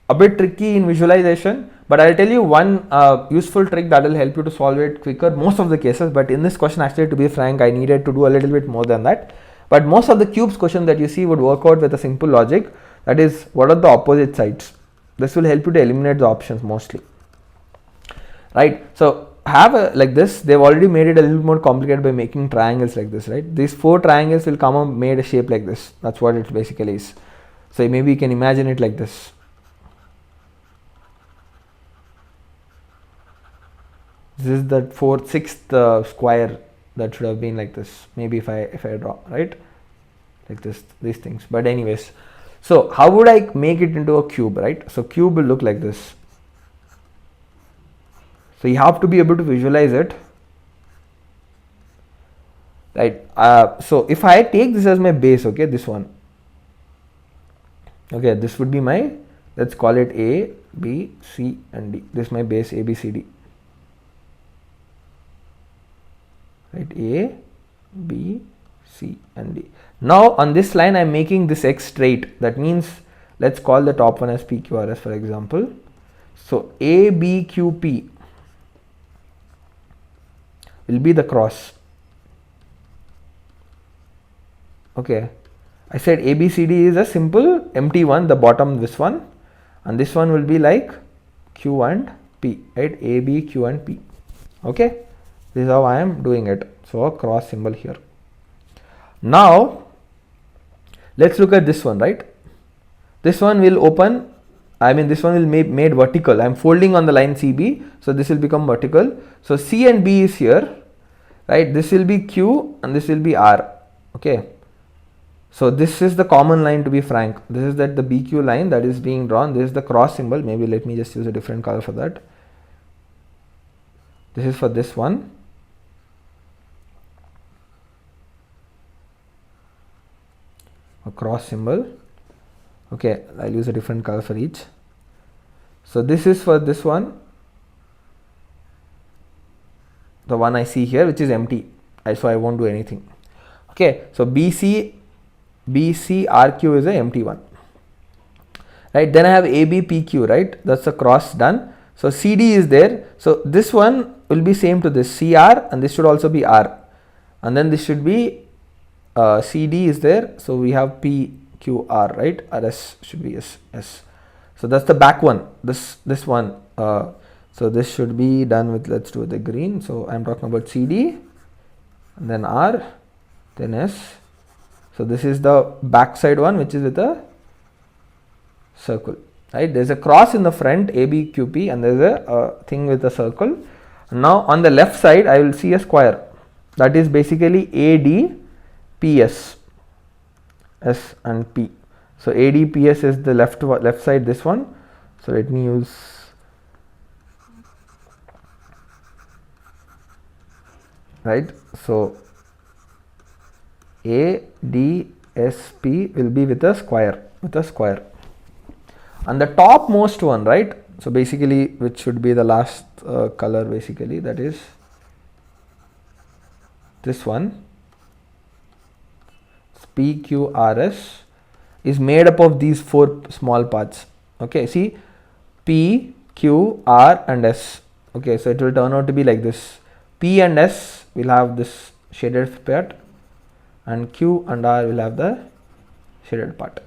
A bit tricky in visualization, but I'll tell you one useful trick that will help you to solve it quicker most of the cases. But in this question, actually, to be frank, I needed to do a little bit more than that. But most of the cubes question that you see would work out with a simple logic, that is, what are the opposite sides? This will help you to eliminate the options mostly, right? So have a like this. They've already made it a little more complicated by making triangles like this, right? These 4 triangles will come up made a shape like this. That's what it basically is. So maybe you can imagine it like this. This is the 6th square that should have been like this. Maybe if I draw, right, like this, these things. But anyways, so how would I make it into a cube, right? So cube will look like this. So you have to be able to visualize it, right? So if I take this as my base, okay, this one, okay, this would be my, let's call it A, B, C and D. This is my base A, B, C, D, right? A, B, C and D. Now on this line, I'm making this X straight. That means let's call the top one as PQRS, for example. So A, B, Q, P will be the cross. Okay, I said ABCD is a simple empty one, the bottom, this one, and this one will be like Q and P, right? A, B, Q and P. Okay, this is how I am doing it. So a cross symbol here. Now let's look at this one, right? This one will open, I mean this one will be made vertical. I am folding on the line CB, so this will become vertical. So C and B is here, right? This will be Q and this will be R. Okay, so this is the common line, to be frank. This is that the BQ line that is being drawn. This is the cross symbol. Maybe let me just use a different color for that. This is for this one. A cross symbol. Okay, I'll use a different color for each. So this is for this one, the one I see here, which is empty, so I won't do anything. Okay, so BC RQ is an empty one, right? Then I have AB PQ, right? That's the cross done. So CD is there. So this one will be same to this CR, and this should also be R, and then this should be CD is there. So we have PQR, right? RS should be S. So that's the back one. This one. So this should be done with, let's do the green. So I'm talking about CD, and then R, then S. So this is the backside one, which is with a circle, right? There's a cross in the front, ABQP, and there's a thing with a circle. Now on the left side, I will see a square. That is basically ADPS, S and P. So ADPS is the left side, this one. So let me use, right? So ADSP will be with a square, And the topmost one, right? So basically, which should be the last color, basically, that is this one, PQRS, is made up of these four small parts. Okay, see, P, Q, R, and S. Okay, so it will turn out to be like this. P and S will have this shaded part, and Q and R will have the shaded part.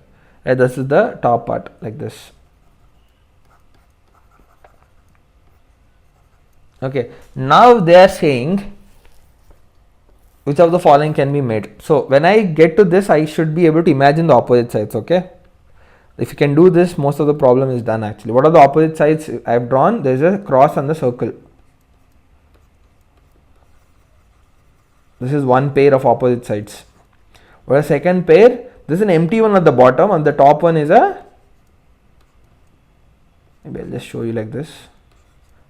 Right, this is the top part, like this. Okay, now they are saying which of the following can be made. So when I get to this, I should be able to imagine the opposite sides. Okay, if you can do this, most of the problem is done actually. What are the opposite sides I have drawn? There is a cross on the circle. This is one pair of opposite sides. What is second pair? This is an empty one at the bottom, and the top one is a, maybe I'll just show you like this.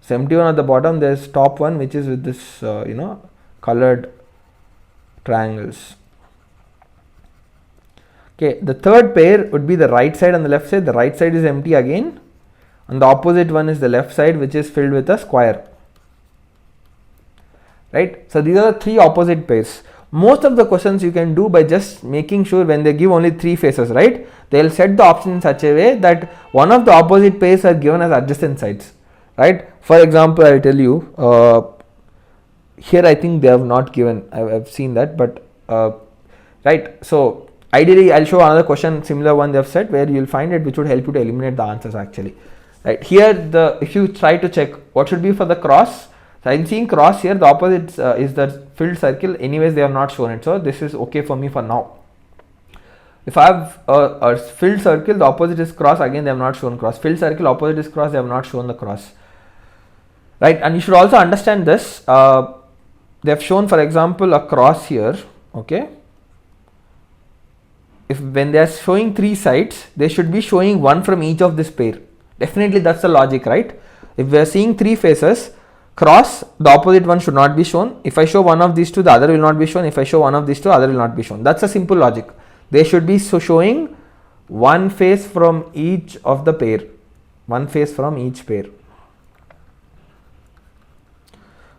So empty one at the bottom, there is top one which is with this colored triangles. Okay, the third pair would be the right side and the left side. The right side is empty again, and the opposite one is the left side, which is filled with a square. Right, so these are the three opposite pairs. Most of the questions you can do by just making sure when they give only three faces, right, they'll set the option in such a way that one of the opposite pairs are given as adjacent sides, right? For example, I'll tell you, here I think they have not given, I've seen that, but right, so ideally I'll show another question, similar one they have said, where you'll find it, which would help you to eliminate the answers actually. Right, here if you try to check what should be for the cross, so I'm seeing cross here, the opposite is the filled circle. Anyways, they have not shown it, so this is okay for me for now. If I have a filled circle, the opposite is cross, again they have not shown cross. Filled circle, opposite is cross, they have not shown the cross. Right, and you should also understand this. They have shown, for example, a cross here. Okay, if when they are showing three sides, they should be showing one from each of this pair. Definitely, that's the logic, right? If we are seeing three faces, cross, the opposite one should not be shown. If I show one of these two, the other will not be shown. If I show one of these two, other will not be shown. That's a simple logic. They should be showing one face from each of the pair, one face from each pair.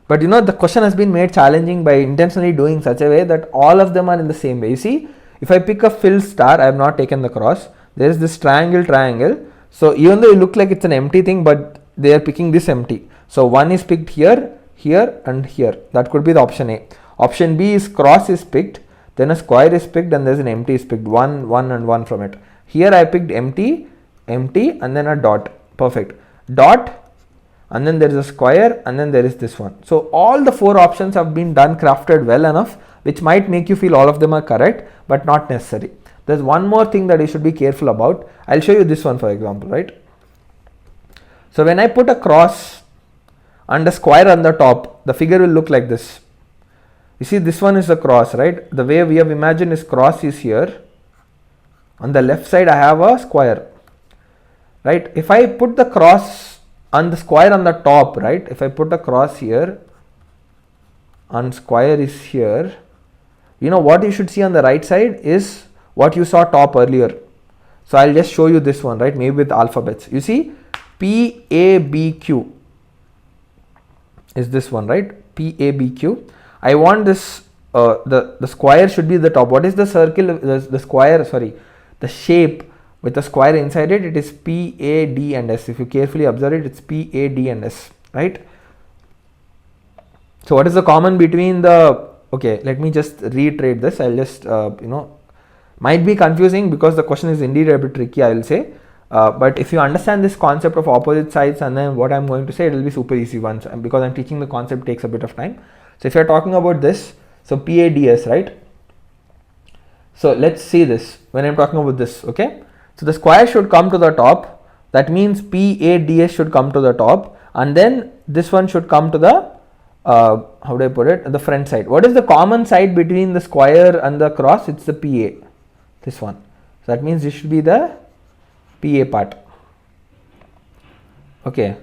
But the question has been made challenging by intentionally doing such a way that all of them are in the same way. You see, if I pick a filled star, I have not taken the cross. There is this triangle. So even though it look like it's an empty thing, but they are picking this empty. So one is picked here, here, and here. That could be the option A. Option B is cross is picked, then a square is picked, and there's an empty is picked. One, and one from it. Here I picked empty, and then a dot. Perfect. Dot, and then there is a square, and then there is this one. So all the four options have been crafted well enough, which might make you feel all of them are correct, but not necessary. There's one more thing that you should be careful about. I'll show you this one, for example, right? So when I put a cross and a square on the top, the figure will look like this. You see, this one is the cross, right? The way we have imagined is cross is here. On the left side, I have a square, right? If I put the cross and the square on the top, right? If I put a cross here and square is here, what you should see on the right side is what you saw top earlier. So I'll just show you this one, right? Maybe with alphabets. You see, PABQ is this one, right? PABQ. I want this, the square should be the top. What is the circle, the square, sorry, the shape with the square inside it? It is PAD and S. If you carefully observe it, it's PAD and S, right? So what is the common between the, okay, let me just reiterate this. I'll just, might be confusing because the question is indeed a bit tricky, I will say. But if you understand this concept of opposite sides and then what I'm going to say, it will be super easy once, because I'm teaching the concept takes a bit of time. So if you're talking about this, so PADS, right? So let's see this when I'm talking about this, okay? So the square should come to the top. That means PADS should come to the top, and then this one should come to the, how do I put it? The front side. What is the common side between the square and the cross? It's the PA, this one. So that means this should be the PA part. Okay.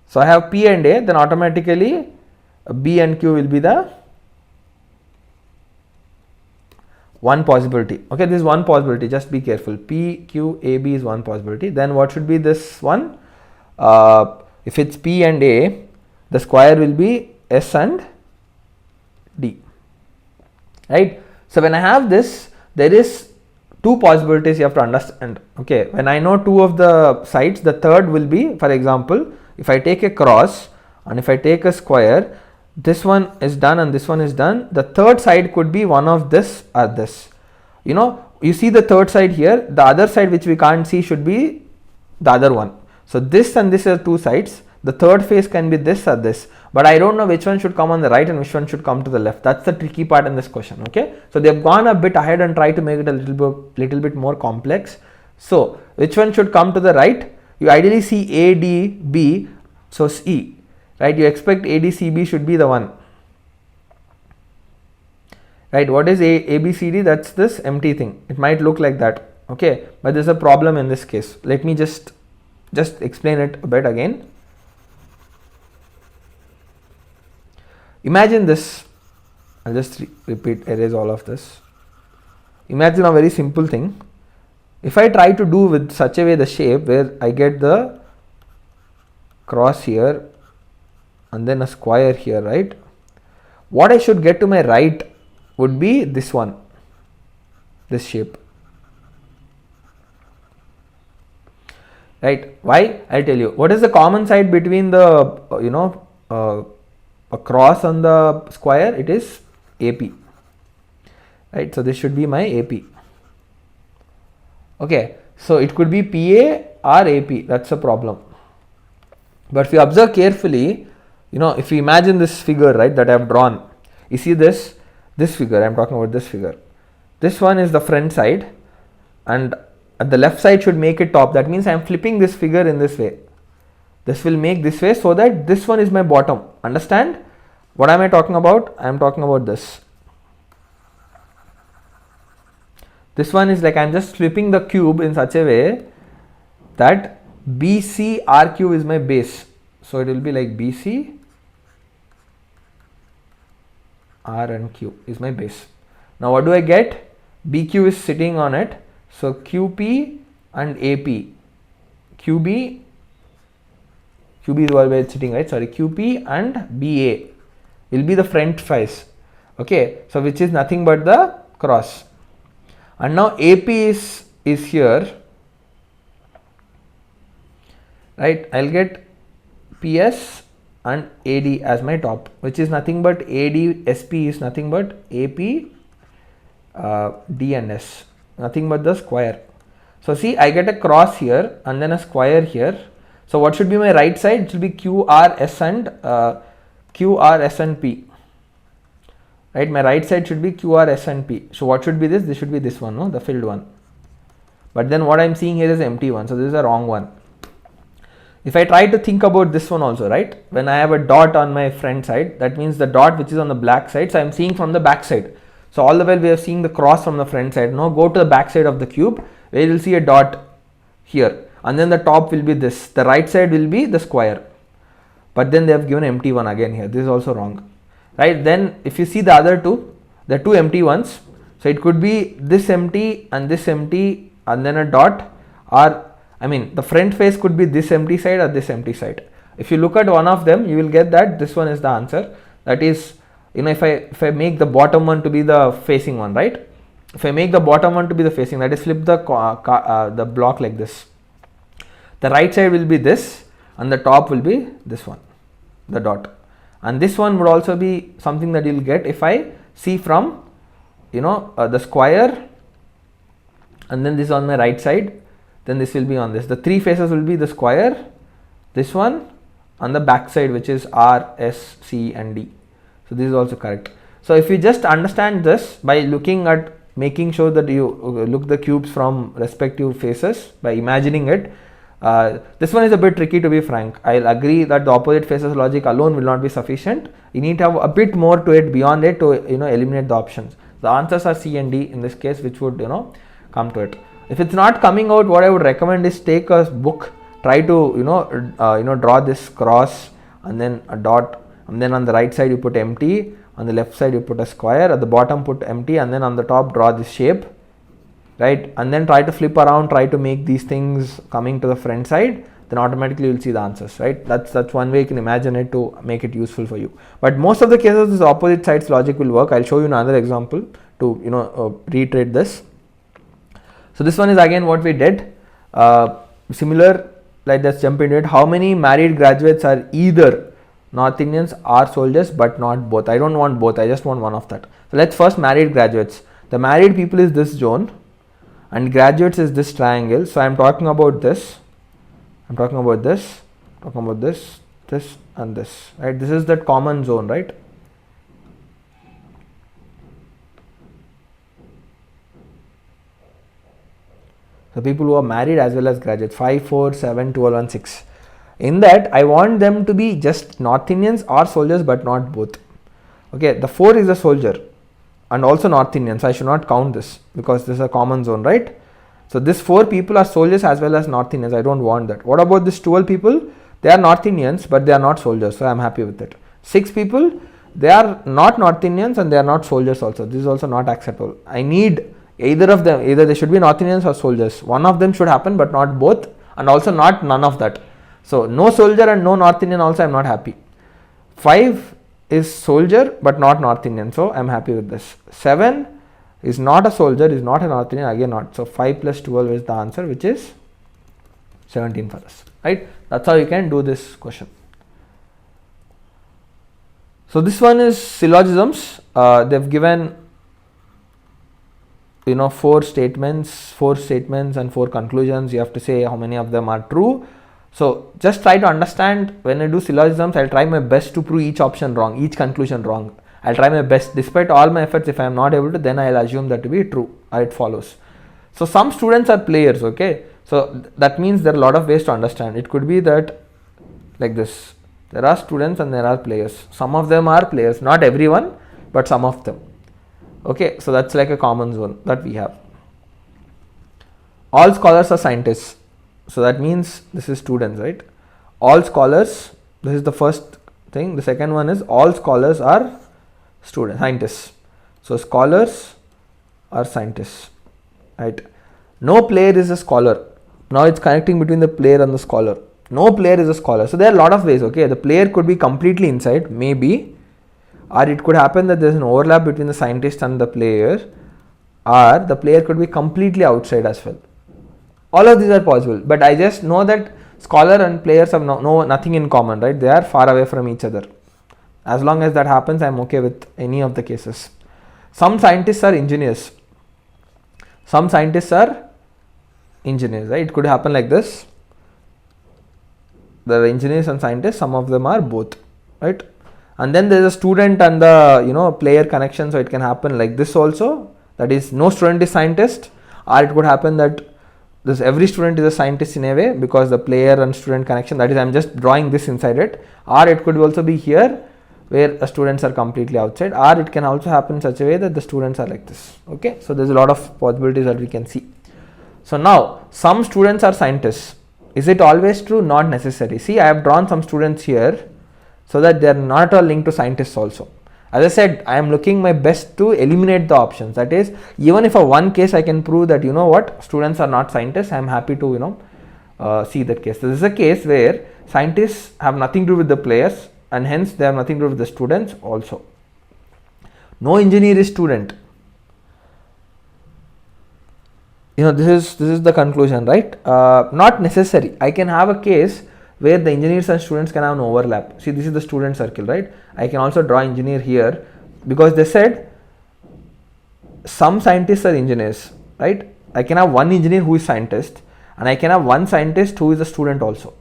So I have P and A, then automatically B and Q will be the one possibility. Okay, this is one possibility, just be careful. P, Q, A, B is one possibility. Then what should be this one? If it's P and A, the square will be S and D, right? So when I have this, there is two possibilities you have to understand. Okay, when I know two of the sides, the third will be, for example, if I take a cross and if I take a square, this one is done and this one is done, the third side could be one of this or this. You know, you see the third side here, the other side which we can't see should be the other one. So this and this are two sides, the third face can be this or this, but I don't know which one should come on the right and which one should come to the left. That's the tricky part in this question. Okay, so they've gone a bit ahead and tried to make it a little bit more complex. So which one should come to the right? You ideally see A, D, B, so C, right? You expect A, D, C, B should be the one, right? What is A, B, C, D? That's this empty thing. It might look like that, okay, but there's a problem in this case. Let me just explain it a bit again. Imagine this, I'll just erase all of this. Imagine a very simple thing. If I try to do with such a way the shape where I get the cross here and then a square here, right? What I should get to my right would be this one, this shape, right? Why? I'll tell you. What is the common side between the a cross on the square? It is AP, right? So this should be my AP. Okay, so it could be PA or AP, that's a problem. But if you observe carefully, if you imagine this figure, right, that I have drawn, you see this figure, I am talking about this figure. This one is the front side and at the left side should make it top. That means I am flipping this figure in this way. This will make this way so that this one is my bottom. Understand? What am I talking about? I am talking about this. This one is like I am just flipping the cube in such a way that BC R cube is my base. So it will be like BC R and Q is my base. Now what do I get? BQ is sitting on it. So QP and AP. QB is where it's sitting, right? Sorry, QP and BA will be the front face. Okay, so which is nothing but the cross. And now AP is here, right? I'll get PS and AD as my top, which is nothing but AD, SP is nothing but AP, D and S, nothing but the square. So see, I get a cross here and then a square here. So what should be my right side? It should be QRS and P. Right, my right side should be QRS and P. So what should be this? This should be this one, no, the filled one. But then what I'm seeing here is empty one. So this is a wrong one. If I try to think about this one also, right? When I have a dot on my front side, that means the dot which is on the black side. So I'm seeing from the back side. So all the while we are seeing the cross from the front side. Now go to the back side of the cube where you will see a dot here. And then the top will be this. The right side will be the square. But then they have given empty one again here. This is also wrong. Right? Then if you see the other two, the two empty ones. So it could be this empty and then a dot, or I mean the front face could be this empty side or this empty side. If you look at one of them, you will get that this one is the answer. That is, if I make the bottom one to be the facing one, right? If I make the bottom one to be the facing, that is flip the block like this. The right side will be this and the top will be this one, the dot. And this one would also be something that you will get if I see from the square, and then this on my right side, then this will be on this. The three faces will be the square, this one, on the back side, which is R, S, C and D. So this is also correct. So if you just understand this by looking at, making sure that you look the cubes from respective faces by imagining it. This one is a bit tricky, to be frank. I'll agree that the opposite faces logic alone will not be sufficient. You need to have a bit more to it beyond it to eliminate the options. The answers are C and D in this case, which would come to it. If it's not coming out, what I would recommend is take a book, try to draw this cross and then a dot, and then on the right side you put empty, on the left side you put a square, at the bottom put empty, and then on the top draw this shape, right? And then try to flip around, try to make these things coming to the front side, then automatically you'll see the answers, right? That's one way you can imagine it to make it useful for you. But most of the cases this opposite sides logic will work. I'll show you another example to reiterate this. So this one is again what we did, similar, like let's jump into it. How many married graduates are either North Indians or soldiers but not both? I don't want both, I just want one of that. So let's first married graduates. The married people is this zone and graduates is this triangle. So I'm talking about this, I'm talking about this, this and this, right? This is that common zone, right? So people who are married as well as graduates, 5, 4, 7, 12 and 6. In that I want them to be just North Indians or soldiers but not both. Okay, the 4 is a soldier and also North Indian, so I should not count this because this is a common zone, right? So this 4 people are soldiers as well as North Indians. I don't want that. What about this 12 people? They are North Indians but they are not soldiers, so I am happy with it. 6 people, they are not North Indians and they are not soldiers also. This is also not acceptable. I need either of them, either they should be North Indians or soldiers. One of them should happen but not both, and also not none of that. So no soldier and no North Indian also I am not happy. 5 is soldier but not North Indian, so I am happy with this. 7 is not a soldier, is not a North Indian, again not. So 5 plus 12 is the answer, which is 17 for us, right? That's how you can do this question. So this one is syllogisms. They've given 4 statements and 4 conclusions. You have to say how many of them are true. So just try to understand, when I do syllogisms, I'll try my best to prove each option wrong, each conclusion wrong. I'll try my best despite all my efforts. If I am not able to, then I'll assume that to be true, or it follows. So some students are players, okay? So that means there are a lot of ways to understand. It could be that like this. There are students and there are players. Some of them are players, not everyone, but some of them. Okay, so that's like a common zone that we have. All scholars are scientists. So that means this is students, right? All scholars, this is the first thing. The second one is all scholars are students, scientists. So scholars are scientists, right? No player is a scholar. Now it's connecting between the player and the scholar. No player is a scholar. So there are a lot of ways, okay? The player could be completely inside, maybe, or it could happen that there is an overlap between the scientist and the player, or the player could be completely outside as well. All of these are possible, but I just know that scholar and players have nothing in common, right? They are far away from each other. As long as that happens, I am okay with any of the cases. Some scientists are engineers. Some scientists are engineers, right? It could happen like this. There are engineers and scientists, some of them are both, right? And then there is a student and the player connection, so it can happen like this also. That is, no student is scientist, or it could happen that every student is a scientist in a way because the player and student connection, that is, I am just drawing this inside it. Or it could also be here where the students are completely outside, or it can also happen in such a way that the students are like this. Okay, so there's a lot of possibilities that we can see. So now some students are scientists. Is it always true? Not necessary. See, I have drawn some students here so that they are not all linked to scientists also. As I said, I am looking my best to eliminate the options. That is, even if for one case I can prove that students are not scientists, I am happy to see that case. This is a case where scientists have nothing to do with the players and hence they have nothing to do with the students also. No engineer is student. This is the conclusion, right? Not necessary. I can have a case where the engineers and students can have an overlap. See, this is the student circle, right? I can also draw engineer here because they said some scientists are engineers, right? I can have one engineer who is scientist and I can have one scientist who is a student also.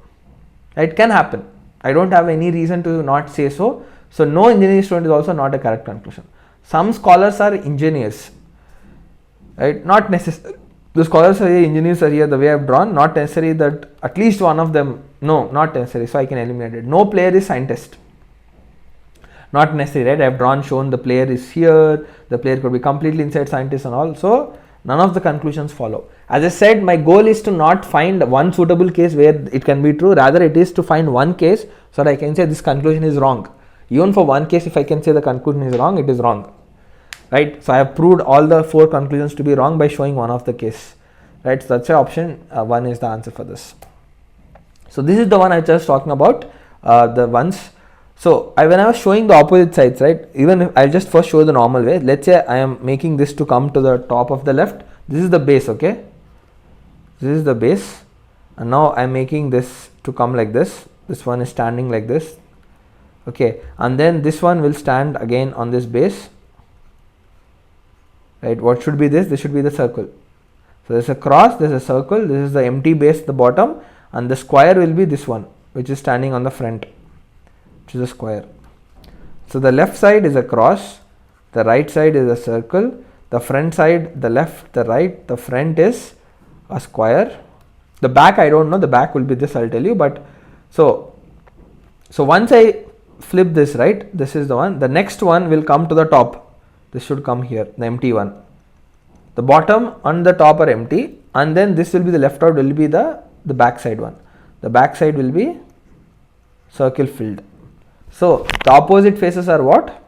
It can happen. I don't have any reason to not say so. So no engineering student is also not a correct conclusion. Some scholars are engineers, right? Not necessary. The scholars are here, engineers are here, the way I have drawn, not necessary that at least one of them, no, not necessary, so I can eliminate it. No player is scientist. Not necessary, right? I have shown the player is here, the player could be completely inside scientist and all, so none of the conclusions follow. As I said, my goal is to not find one suitable case where it can be true, rather it is to find one case so that I can say this conclusion is wrong. Even for one case, if I can say the conclusion is wrong, it is wrong, right? So I have proved all the 4 conclusions to be wrong by showing one of the case, right? So that's why option 1 is the answer for this. So this is the one I was just talking about, the ones. So when I was showing the opposite sides, right, even if I'll just first show the normal way. Let's say I am making this to come to the top of the left. This is the base, okay? This is the base, and now I'm making this to come like this. This one is standing like this, okay? And then this one will stand again on this base, right? What should be this? This should be the circle. So there's a cross, there's a circle, this is the empty base, the bottom, and the square will be this one, which is standing on the front, which is a square. So the left side is a cross, the right side is a circle, the front side, the left, the right, the front is a square. The back I don't know, the back will be this, I'll tell you. But so once I flip this, right, this is the one, the next one will come to the top. This should come here, the empty one. The bottom and the top are empty, and then this will be the left out, will be the back side one. The back side will be circle filled. So the opposite faces are what?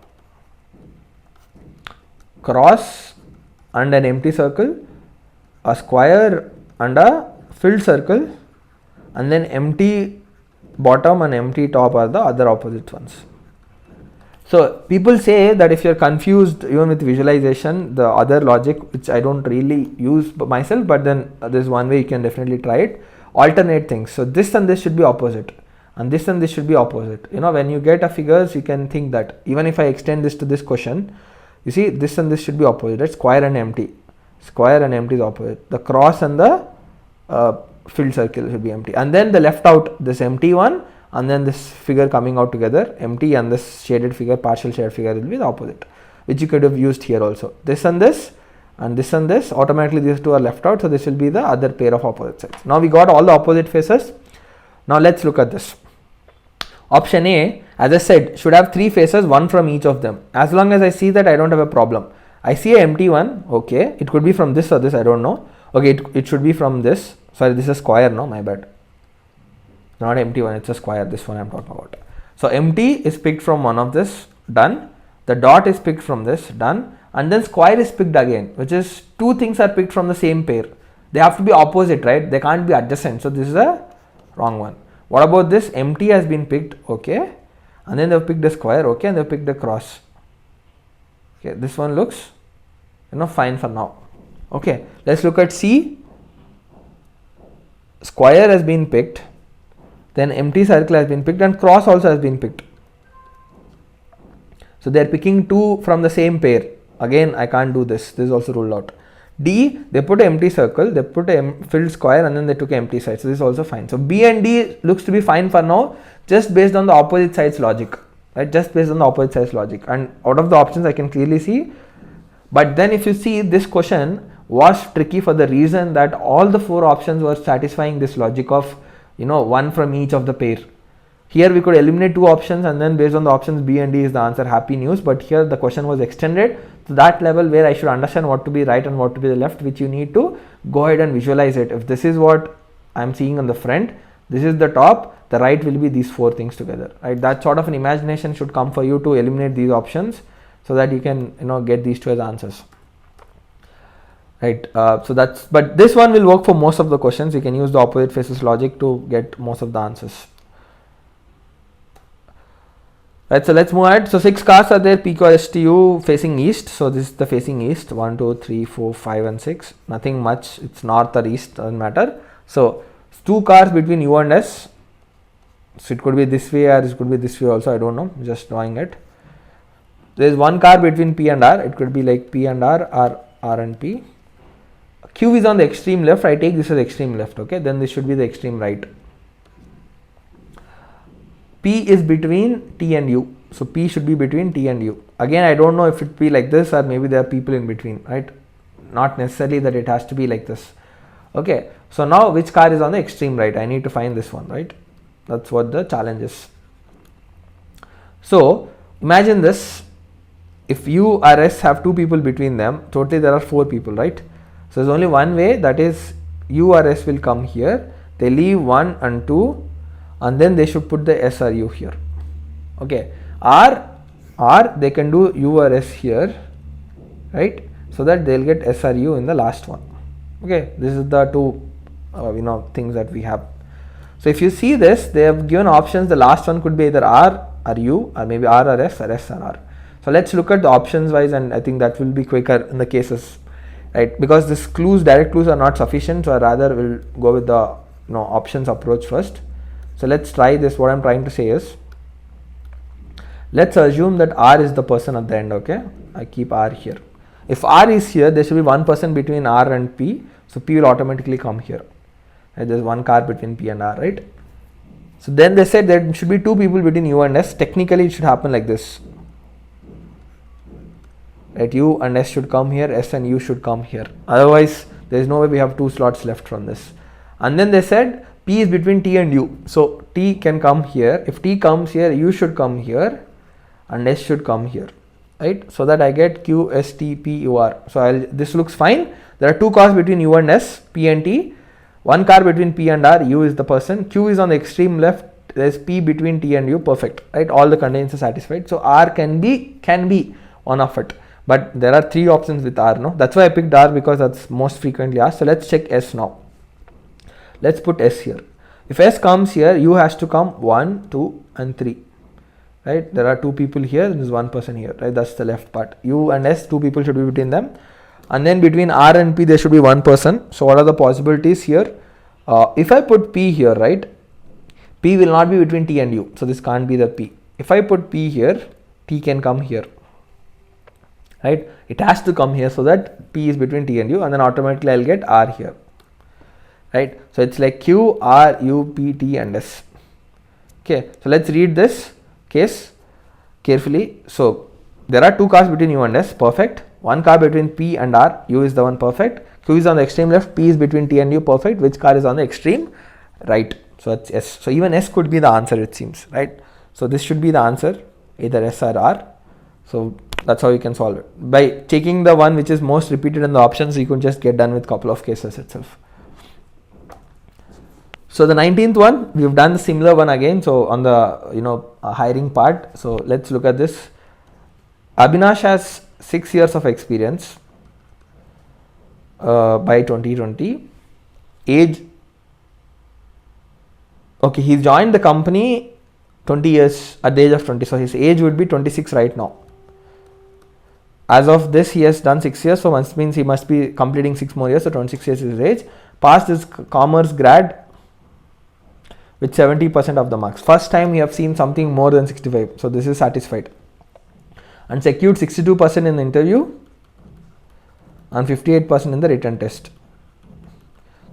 Cross and an empty circle, a square and a filled circle, and then empty bottom and empty top are the other opposite ones. So people say that if you're confused even with visualization, the other logic, which I don't really use myself, but then there's one way you can definitely try it, alternate things. So this and this should be opposite, and this should be opposite. You know, when you get a figures, you can think that even if I extend this to this question, you see this and this should be opposite, right? Square and empty. Square and empty is opposite. The cross and the filled circle should be empty, and then the left out, this empty one, and then this figure coming out together, empty, and this shaded figure, partial shaded figure will be the opposite, which you could have used here also. This and this, and this and this, automatically these two are left out, so this will be the other pair of opposite sides. Now we got all the opposite faces. Now let's look at this. Option A, as I said, should have 3 faces, 1 from each of them. As long as I see that, I don't have a problem. I see an empty one, okay, it could be from this or this, I don't know. Okay, it should be from this. Sorry, this is a square, no, my bad. Not empty one, it's a square, this one I'm talking about. So empty is picked from one of this, done. The dot is picked from this, done. And then square is picked again, which is 2 things are picked from the same pair. They have to be opposite, right? They can't be adjacent. So this is a wrong one. What about this? Empty has been picked, okay. And then they've picked the square, okay, and they've picked the cross. Okay, this one looks, fine for now. Okay, let's look at C. Square has been picked, then empty circle has been picked, and cross also has been picked. So they are picking 2 from the same pair. Again, I can't do this. This is also ruled out. D, they put an empty circle, they put a filled square, and then they took an empty side. So this is also fine. So B and D looks to be fine for now, just based on the opposite sides logic, right? Just based on the opposite sides logic. And out of the options, I can clearly see. But then if you see, this question was tricky for the reason that all the 4 options were satisfying this logic of, 1 from each of the pair. Here we could eliminate 2 options, and then based on the options B and D is the answer, happy news. But here the question was extended to that level where I should understand what to be right and what to be the left, which you need to go ahead and visualize it. If this is what I'm seeing on the front, this is the top, the right will be these 4 things together, right? That sort of an imagination should come for you to eliminate these options so that you can get these 2 as answers, right? But this one will work for most of the questions. You can use the opposite faces logic to get most of the answers. Right, so let's move ahead. So 6 cars are there, PQRSTU facing east. So this is the facing east, 1, 2, 3, 4, 5 and 6. Nothing much, it's north or east, doesn't matter. So 2 cars between U and S. So it could be this way or it could be this way also, I don't know, just drawing it. There is 1 car between P and R, it could be like P and R or R and P. Q is on the extreme left, I take this as extreme left, okay, then this should be the extreme right. P is between T and U, so P should be between T and U. Again, I don't know if it be like this or maybe there are people in between, right? Not necessarily that it has to be like this. Okay, so now which car is on the extreme right? I need to find this one, right? That's what the challenge is. So imagine this, if U or S have 2 people between them, totally there are 4 people, right? So there's only one way, that is U or S will come here, they leave 1 and 2, and then they should put the S or U here, okay, or they can do U or S here, right? So that they'll get S or U in the last one. Okay, this is the two things that we have. So if you see this, they have given options. The last one could be either R or U, or maybe R or S or R. So let's look at the options wise, and I think that will be quicker in the cases, right? Because this direct clues are not sufficient, so I rather will go with the options approach first. So let's try this. What I'm trying to say is, let's assume that R is the person at the end. Okay, I keep R here. If R is here, there should be one person between R and P, so P will automatically come here. Right? There's one car between P and R, right? So then they said there should be two people between U and S. Technically, it should happen like this. Right? U and S should come here, S and U should come here. Otherwise, there is no way we have two slots left from this. And then they said P is between T and U. So T can come here. If T comes here, U should come here, and S should come here. Right? So that I get Q, S, T, P, U, R. So this looks fine. There are two cars between U and S, P and T. One car between P and R, U is the person. Q is on the extreme left. There is P between T and U. Perfect. Right? All the conditions are satisfied. So R can be one of it. But there are three options with R. No, that's why I picked R, because that's most frequently asked. So let's check S now. Let's put S here. If S comes here, U has to come 1, 2, and 3. Right? There are two people here. There is one person here. Right? That's the left part. U and S, two people should be between them. And then between R and P, there should be one person. So what are the possibilities here? If I put P here, right, P will not be between T and U. So this can't be the P. If I put P here, T can come here. Right? It has to come here so that P is between T and U, and then automatically I'll get R here. Right? So it's like Q, R, U, P, T, and S. Okay. So let's read this case carefully. So there are two cars between U and S. Perfect. One car between P and R. U is the one. Perfect. Q is on the extreme left. P is between T and U. Perfect. Which car is on the extreme right? So that's S. So even S could be the answer, it seems, right? So this should be the answer, either S or R. So that's how you can solve it. By taking the one which is most repeated in the options, you can just get done with a couple of cases itself. So the 19th one, we've done the similar one again. So on the hiring part. So let's look at this. Abhinash has 6 years of experience by 2020. Age. Okay, he joined the company 20 years at the age of 20. So his age would be 26 right now. As of this, he has done 6 years. So once means he must be completing 6 more years. So 26 years is his age. Passed his commerce grad with 70% of the marks. First time we have seen something more than 65. So this is satisfied. And secured 62% in the interview and 58% in the written test.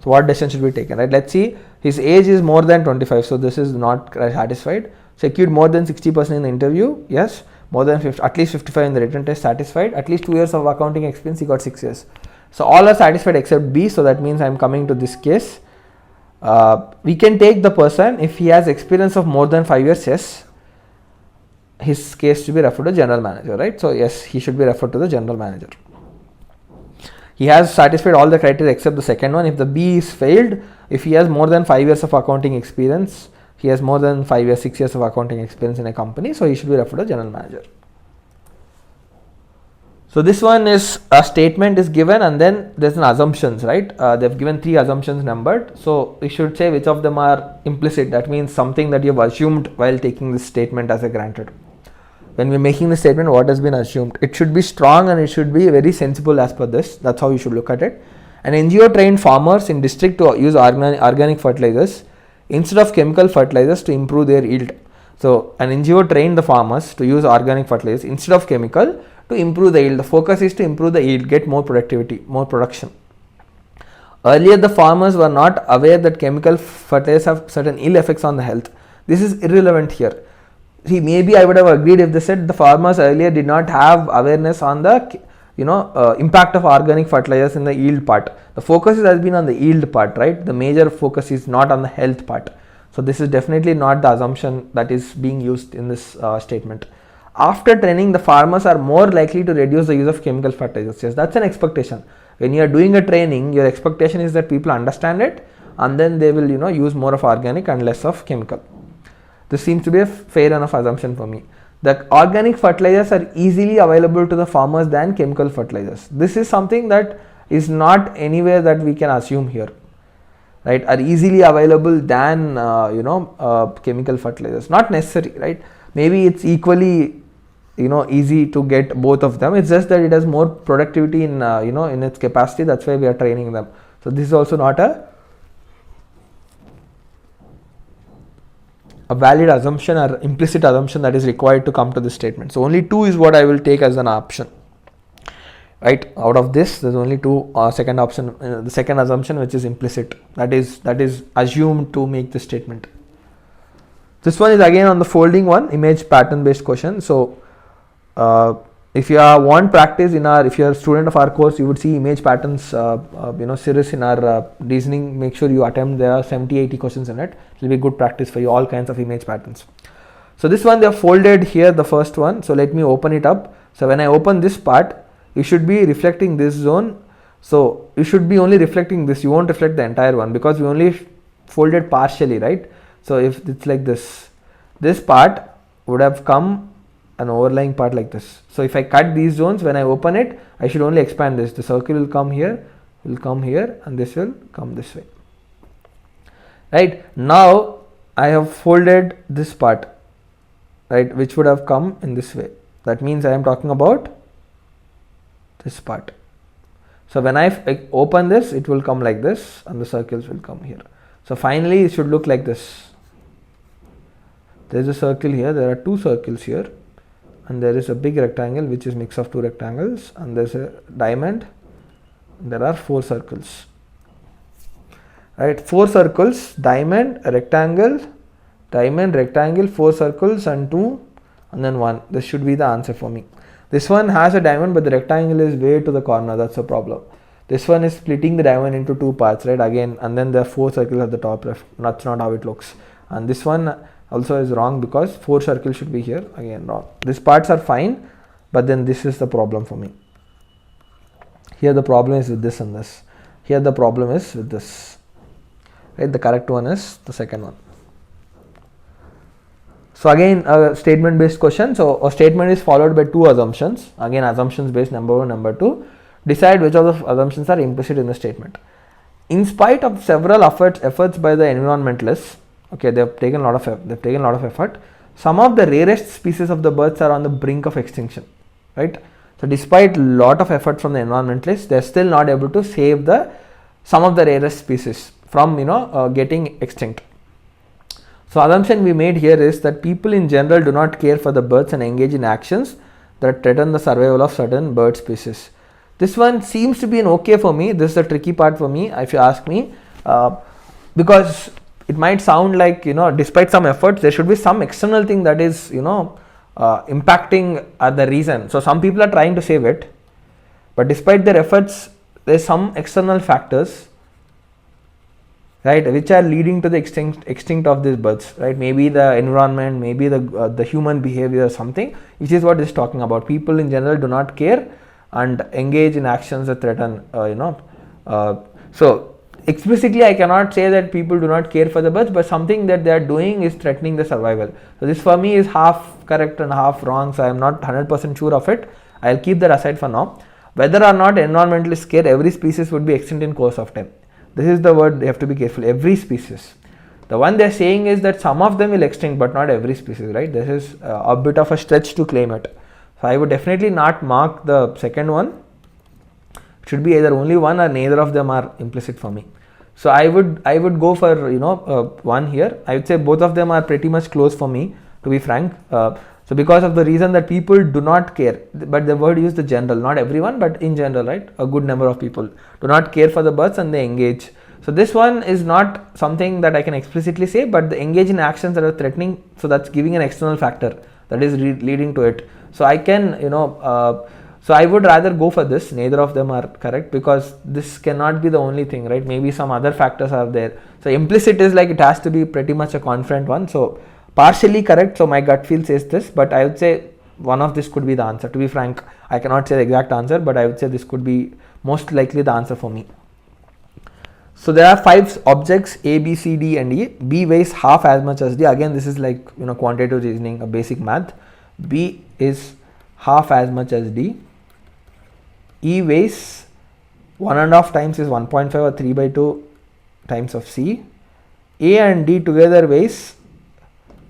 So what decision should be taken, right? Let's see. His age is more than 25. So this is not satisfied. Secured more than 60% in the interview. Yes. More than at least 55 in the written test, satisfied. At least 2 years of accounting experience, he got 6 years. So all are satisfied except B. So that means I am coming to this case. We can take the person if he has experience of more than 5 years. Yes, his case to be referred to general manager, right? So yes, he should be referred to the general manager. He has satisfied all the criteria except the second one. If the B is failed, if he has more than 5 years of accounting experience, he has more than 5 years, 6 years of accounting experience in a company, so he should be referred to general manager. So this one is a statement is given and then there's an assumptions, right? They've given 3 assumptions numbered. So we should say which of them are implicit. That means something that you've assumed while taking this statement as a granted. When we're making the statement, what has been assumed? It should be strong and it should be very sensible as per this. That's how you should look at it. An NGO trained farmers in district to use organic fertilizers instead of chemical fertilizers to improve their yield. So an NGO trained the farmers to use organic fertilizers instead of chemical to improve the yield. The focus is to improve the yield, get more productivity, more production. Earlier, the farmers were not aware that chemical fertilizers have certain ill effects on the health. This is irrelevant here. See, maybe I would have agreed if they said the farmers earlier did not have awareness on the impact of organic fertilizers in the yield part. The focus has been on the yield part, right? The major focus is not on the health part. So this is definitely not the assumption that is being used in this statement. After training, the farmers are more likely to reduce the use of chemical fertilizers. Yes, that's an expectation. When you are doing a training, your expectation is that people understand it and then they will use more of organic and less of chemical. This seems to be a fair enough assumption for me. the organic fertilizers are easily available to the farmers than chemical fertilizers. This is something that is not anywhere that we can assume here, right? Are easily available than chemical fertilizers. Not necessary, right? Maybe it's equally easy to get both of them. It's just that it has more productivity in in its capacity. That's why we are training them. So this is also not a valid assumption or implicit assumption that is required to come to this statement. So only 2 is what I will take as an option, right? Out of this, there's only 2 second option, the second assumption, which is implicit, that is assumed to make this statement. This one is again on the folding one, image pattern based question. So if you want practice if you're a student of our course, you would see image patterns series in our reasoning. Make sure you attempt. There are 70-80 questions in it. It will be good practice for you, all kinds of image patterns. So this one, they have folded here, the first one. So let me open it up. So when I open this part, you should be reflecting this zone. So you should be only reflecting this. You won't reflect the entire one because we only folded partially, right? So if it's like this part would have come an overlying part like this. So if I cut these zones, when I open it, I should only expand this. The circle will come here, and this will come this way. Right, now I have folded this part, right, which would have come in this way. That means I am talking about this part. So when I open this, it will come like this, and the circles will come here. So finally it should look like this. There is a circle here, there are 2 circles here, and there is a big rectangle which is mix of 2 rectangles, and there's a diamond. There are 4 circles, right? 4 circles, diamond, rectangle, 4 circles, and 2, and then 1. This should be the answer for me. This one has a diamond, but the rectangle is way to the corner. That's a problem. This one is splitting the diamond into 2 parts, right? Again, and then there are 4 circles at the top. That's not how it looks. And this one also is wrong because 4 circles should be here. Again, wrong. These parts are fine, but then this is the problem for me. Here the problem is with this and this. Here the problem is with this. Right? The correct one is the second one. So again, a statement based question. So a statement is followed by 2 assumptions. Again, assumptions based, number 1, number 2. Decide which of the assumptions are implicit in the statement. In spite of several efforts by the environmentalists, okay, they've taken a lot of effort. Some of the rarest species of the birds are on the brink of extinction, right? So despite a lot of effort from the environmentalists, they're still not able to save some of the rarest species from getting extinct. So assumption we made here is that people in general do not care for the birds and engage in actions that threaten the survival of certain bird species. This one seems to be an okay for me. This is the tricky part for me, if you ask me, because it might sound like, despite some efforts, there should be some external thing that is, impacting the reason. So some people are trying to save it, but despite their efforts, there's some external factors, right, which are leading to the extinct of these birds, right? Maybe the environment, maybe the human behavior or something, which is what it's talking about. People in general do not care and engage in actions that threaten, so explicitly I cannot say that people do not care for the birds, but something that they are doing is threatening the survival. So this for me is half correct and half wrong, so I am not 100% sure of it. I'll keep that aside for now. Whether or not environmentalists care, every species would be extinct in course of time. This is the word, they have to be careful. Every species. The one they are saying is that some of them will extinct, but not every species, right? This is a bit of a stretch to claim it. So I would definitely not mark the second one. It should be either only one or neither of them are implicit for me. So I would go for one here. I would say both of them are pretty much close for me, to be frank. So because of the reason that people do not care, but the word used the general, not everyone, but in general, right? A good number of people do not care for the birds and they engage. So this one is not something that I can explicitly say, but they engage in actions that are threatening. So that's giving an external factor that is leading to it. So I can, so I would rather go for this. Neither of them are correct because this cannot be the only thing, right? Maybe some other factors are there. So implicit is like it has to be pretty much a confident one. So partially correct. So my gut feel says this, but I would say one of this could be the answer. To be frank, I cannot say the exact answer, but I would say this could be most likely the answer for me. So there are 5 objects A, B, C, D and E. B weighs half as much as D. Again, this is like quantitative reasoning, a basic math. B is half as much as D. E weighs 1.5 times is 1.5 or 3 by 2 times of C. A and D together weighs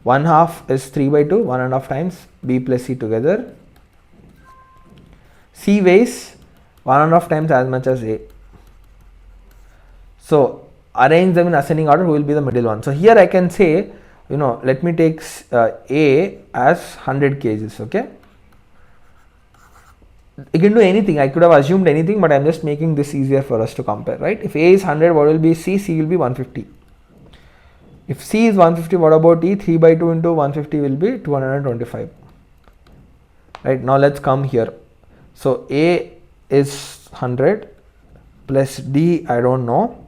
1/2 is 3 by 2, 1.5 times B plus C together. C weighs 1.5 times as much as A. So arrange them in ascending order, who will be the middle one. So here I can say, let me take A as 100 kgs, okay. You can do anything, I could have assumed anything, but I am just making this easier for us to compare, right. If A is 100, what will be C? C will be 150. If C is 150, what about E? 3 by 2 into 150 will be 225. Right, now let's come here. So A is 100 plus D, I don't know.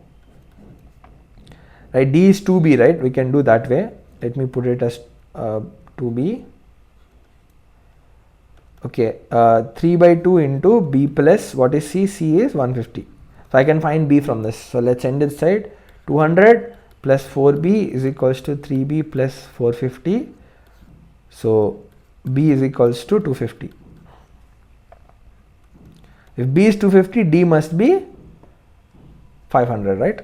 Right, D is 2B, right? We can do that way. Let me put it as 2B. Okay, 3 by 2 into B plus what is C? C is 150. So I can find B from this. So let's end this side. 200 plus 4B is equals to 3B plus 450. So B is equals to 250. If B is 250, D must be 500, right?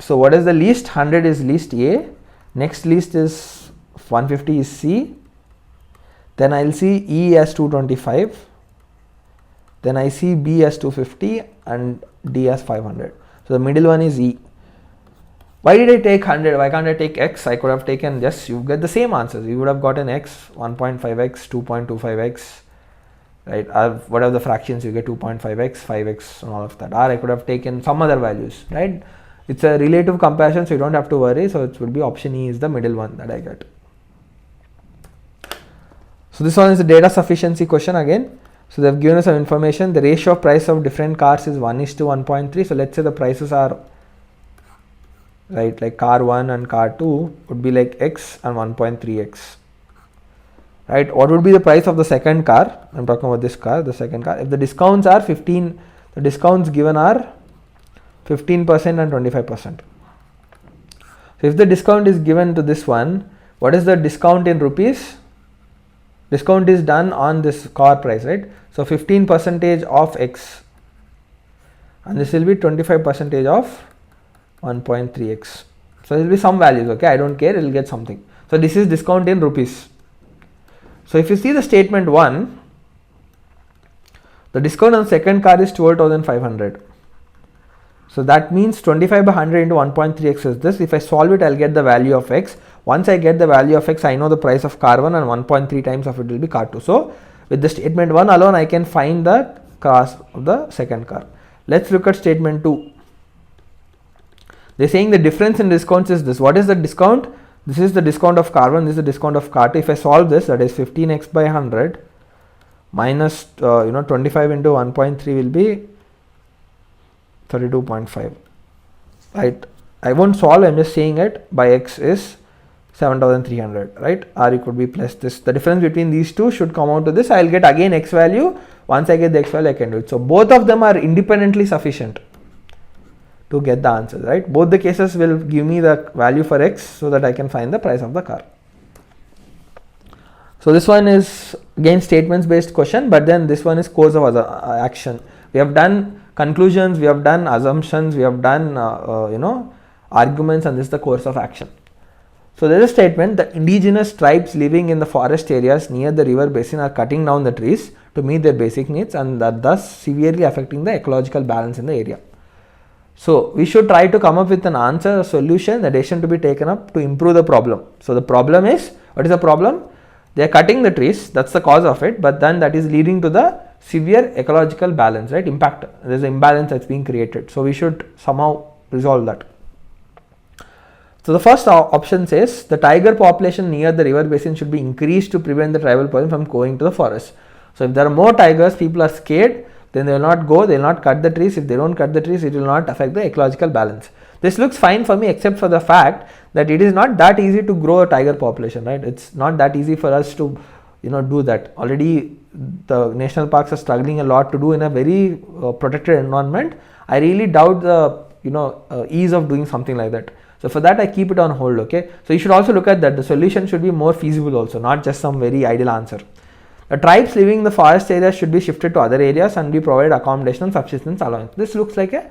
So what is the least? 100 is least A. Next least is 150 is C. Then I'll see E as 225. Then I see B as 250 and D as 500. So the middle one is E. Why did I take 100? Why can't I take X? I could have taken just, you get the same answers. You would have gotten X, 1.5X, 2.25X, right? Whatever the fractions you get, 2.5X, 5X and all of that. Or I could have taken some other values, right? It's a relative comparison, so you don't have to worry. So it will be option E is the middle one that I get. So this one is a data sufficiency question again. So they have given us some information. The ratio of price of different cars is 1:1.3. So let's say the prices are, right, like car 1 and car 2 would be like X and 1.3X. Right, what would be the price of the second car? I'm talking about this car, the second car. If the discounts are 15, the discounts given are 15% and 25%. So if the discount is given to this one, what is the discount in rupees? Discount is done on this car price, right? So 15% of X, and this will be 25% of 1.3X. So there will be some values, okay, I don't care, it will get something. So this is discount in rupees. So if you see the statement 1, the discount on second car is 12,500. So that means 25 by 100 into 1.3x is this. If I solve it, I'll get the value of x. Once I get the value of x, I know the price of car 1 and 1.3 times of it will be car 2. So with the statement 1 alone, I can find the cost of the second car. Let's look at statement 2. They're saying the difference in discounts is this. What is the discount? This is the discount of car 1, this is the discount of car 2. If I solve this, that is 15x by 100 minus 25 into 1.3 will be 32.5, right? I won't solve, I'm just saying it. By x is 7300, right? Or it could be plus this. The difference between these two should come out to this. I'll get again x value. Once I get the x value, I can do it. So both of them are independently sufficient to get the answers, right? Both the cases will give me the value for x so that I can find the price of the car. So this one is again statements based question, but then this one is course of action. We have done conclusions, we have done assumptions, we have done arguments, and this is the course of action. So there is a statement: the indigenous tribes living in the forest areas near the river basin are cutting down the trees to meet their basic needs, and that thus severely affecting the ecological balance in the area. So we should try to come up with an answer, a solution, the decision to be taken up to improve the problem. So the problem is, what is the problem? They are cutting the trees, that's the cause of it, but then that is leading to the severe ecological balance, right? Impact. There is an imbalance that's being created. So we should somehow resolve that. So the first option says the tiger population near the river basin should be increased to prevent the tribal person from going to the forest. So if there are more tigers, people are scared, then they will not go, they will not cut the trees. If they don't cut the trees, it will not affect the ecological balance. This looks fine for me, except for the fact that it is not that easy to grow a tiger population, right? It's not that easy for us to do that. Already the national parks are struggling a lot to do in a very protected environment. I really doubt the ease of doing something like that. So for that I keep it on hold. Okay, so you should also look at that the solution should be more feasible also, not just some very ideal answer. The tribes living in the forest areas should be shifted to other areas and be provided accommodation and subsistence allowance. This looks like a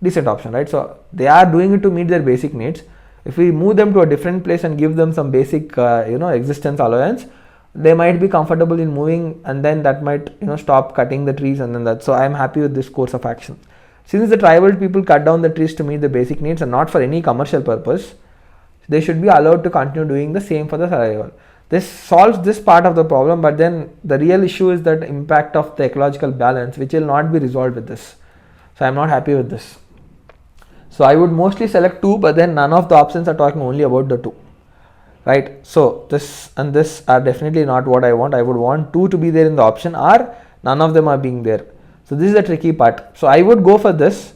decent option, right? So they are doing it to meet their basic needs. If we move them to a different place and give them some basic existence allowance, they might be comfortable in moving, and then that might stop cutting the trees, and then that. So I am happy with this course of action. Since the tribal people cut down the trees to meet the basic needs and not for any commercial purpose, they should be allowed to continue doing the same for the survival. This solves this part of the problem, but then the real issue is that impact of the ecological balance, which will not be resolved with this. So I am not happy with this. So I would mostly select 2, but then none of the options are talking only about the 2. Right? So this and this are definitely not what I want. I would want 2 to be there in the option, or none of them are being there. So this is the tricky part. So I would go for this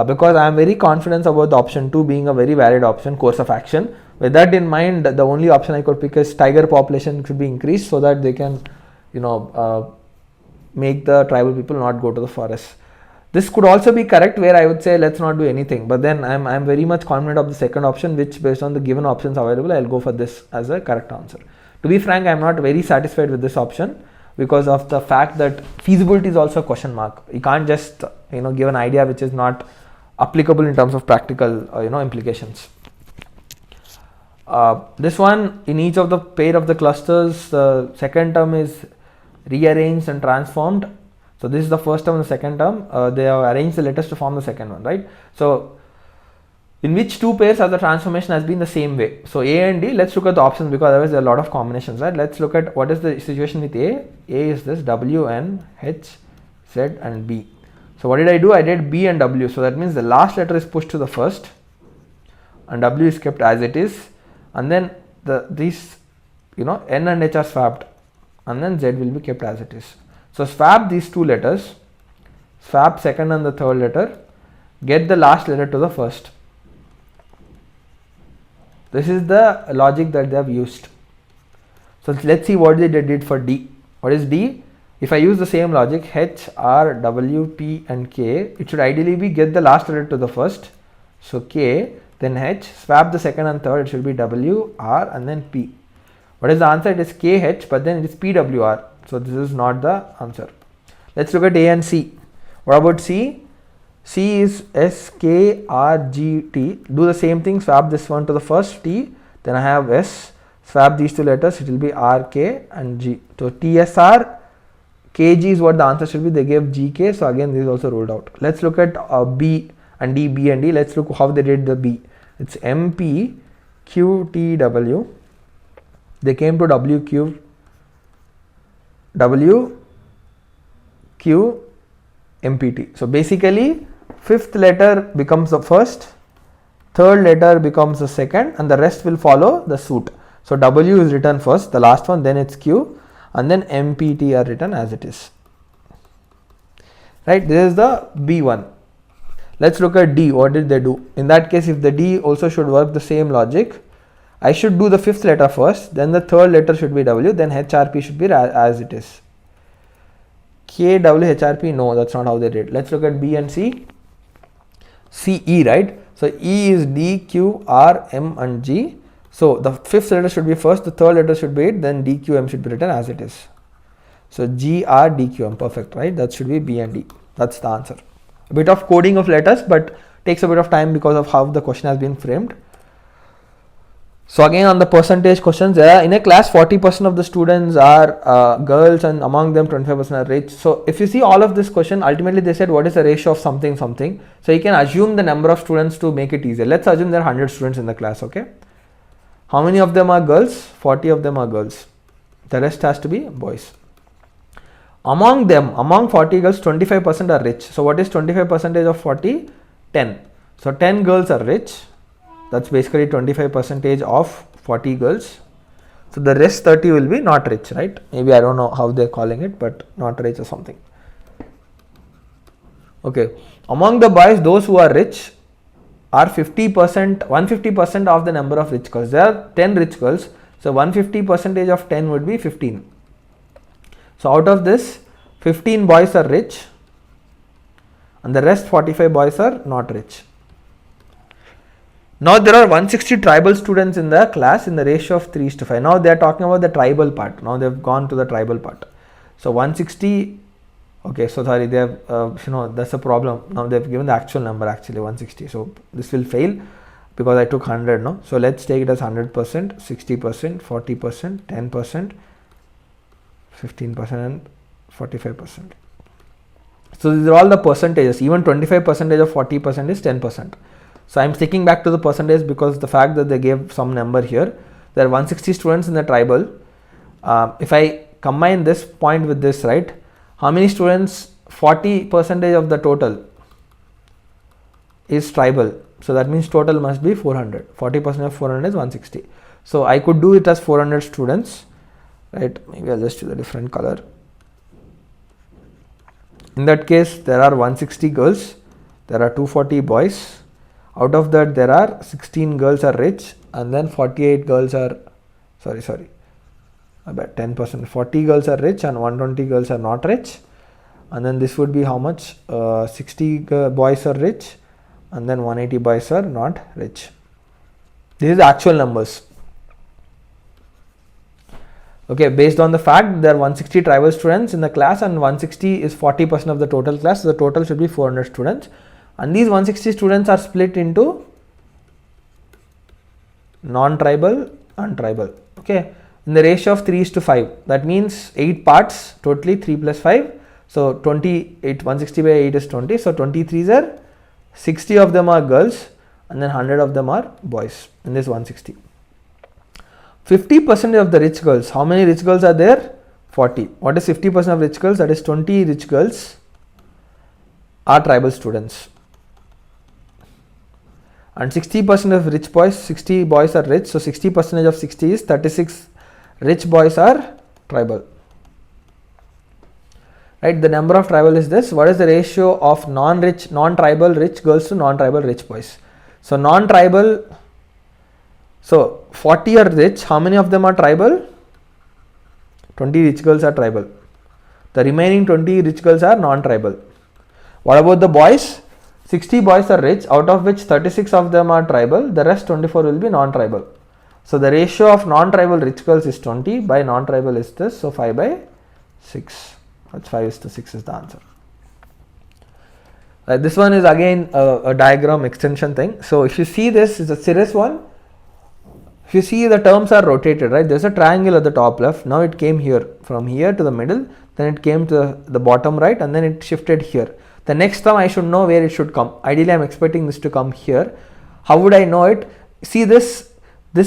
because I am very confident about the option 2 being a very valid option, course of action. With that in mind, the only option I could pick is tiger population should be increased so that they can make the tribal people not go to the forest. This could also be correct, where I would say let's not do anything, but then I'm very much confident of the second option, which based on the given options available, I'll go for this as a correct answer. To be frank, I'm not very satisfied with this option because of the fact that feasibility is also a question mark. You can't just give an idea which is not applicable in terms of practical implications. This one, in each of the pair of the clusters, the second term is rearranged and transformed. So this is the first term and the second term. They have arranged the letters to form the second one, right? So in which 2 pairs of the transformation has been the same way. So A and D, let's look at the options because otherwise there are a lot of combinations, right? Let's look at what is the situation with A. A is this W, N, H, Z and B. So what did I do? I did B and W. So that means the last letter is pushed to the first and W is kept as it is, and then these N and H are swapped, and then Z will be kept as it is. So swap these 2 letters, swap second and the third letter, get the last letter to the first. This is the logic that they have used. So let's see what they did for D. What is D? If I use the same logic, H, R, W, P and K, it should ideally be get the last letter to the first. So K, then H, swap the second and third, it should be W, R and then P. What is the answer? It is KH, but then it is PWR. So this is not the answer. Let's look at A and C. What about C? C is SKRGT. Do the same thing, swap this one to the first T, then I have S, swap these 2 letters, it will be RK and G. So TSR, KG is what the answer should be. They gave GK, so again this is also ruled out. Let's look at B and D, B and D. Let's look how they did the B. It's MP, QTW. They came to WQ, MPT. So basically 5th letter becomes the first, 3rd letter becomes the second, and the rest will follow the suit. So W is written first, the last one, then it's Q, and then MPT are written as it is. Right, this is the B one. Let's look at D. What did they do? In that case, if the D also should work the same logic, I should do the 5th letter first, then the 3rd letter should be W, then HRP should be as it is. KWHRP, no, that's not how they did. Let's look at B and C. CE, right? So E is D, Q, R, M and G. So the 5th letter should be first, the 3rd letter should be it, then D, Q, M should be written as it is. So G, R, D, Q, M, perfect, right? That should be B and D. That's the answer. A bit of coding of letters, but takes a bit of time because of how the question has been framed. So again, on the percentage questions, in a class 40% of the students are girls, and among them 25% are rich. So if you see all of this question, ultimately they said what is the ratio of something something. So you can assume the number of students to make it easier. Let's assume there are 100 students in the class, okay? How many of them are girls? 40 of them are girls. The rest has to be boys. Among them, among 40 girls, 25% are rich. So what is 25% of 40? 10. So 10 girls are rich. That's basically 25% of 40 girls. So the rest 30 will be not rich, right? Maybe I don't know how they're calling it, but not rich or something. Okay. Among the boys, those who are rich are 50%, 150% of the number of rich girls. There are 10 rich girls. So 150% of 10 would be 15. So out of this, 15 boys are rich and the rest 45 boys are not rich. Now there are 160 tribal students in the class in the ratio of 3:5. Now they are talking about the tribal part. Now they have gone to the tribal part. So 160. Okay, so sorry, they have that's a problem. Now they have given the actual number, actually 160. So this will fail because I took 100. No, so let's take it as 100%, 60%, 40%, 10%, 15%, and 45%. So these are all the percentages. Even 25% of 40% is 10%. So I'm sticking back to the percentage because the fact that they gave some number here. There are 160 students in the tribal. If I combine this point with this, right? How many students? 40% of the total is tribal. So that means total must be 400. 40% of 400 is 160. So I could do it as 400 students, right? Maybe I'll just use a different color. In that case, there are 160 girls, there are 240 boys. Out of that, there are 16 girls are rich, and then 48 girls are, about 10%. 40 girls are rich and 120 girls are not rich. And then this would be how much? 60 boys are rich, and then 180 boys are not rich. This is the actual numbers. Okay, based on the fact there are 160 tribal students in the class and 160 is 40% of the total class, so the total should be 400 students. And these 160 students are split into non-tribal and tribal. Okay, in the ratio of 3:5. That means 8 parts, totally 3 plus 5. So 28, 160 by 8 is 20. So 23s are 60 of them are girls and then 100 of them are boys in this 160. 50% of the rich girls. How many rich girls are there? 40. What is 50% of rich girls? That is 20 rich girls are tribal students. And 60% of rich boys, 60 boys are rich. So 60% of 60 is 36 rich boys are tribal. Right, the number of tribal is this. What is the ratio of non-tribal rich girls to non-tribal rich boys? So non-tribal, so 40 are rich. How many of them are tribal? 20 rich girls are tribal. The remaining 20 rich girls are non-tribal. What about the boys? 60 boys are rich, out of which 36 of them are tribal. The rest 24 will be non-tribal. So the ratio of non-tribal rich girls is 20 by non-tribal is this. So 5 by 6. That's 5:6 is the answer. This one is again a diagram extension thing. So if you see this is a serious one. If you see the terms are rotated, right? There's a triangle at the top left. Now it came here, from here to the middle, then it came to the bottom right, and then it shifted here. The next term I should know where it should come. Ideally I'm expecting this to come here. How would I know it? See this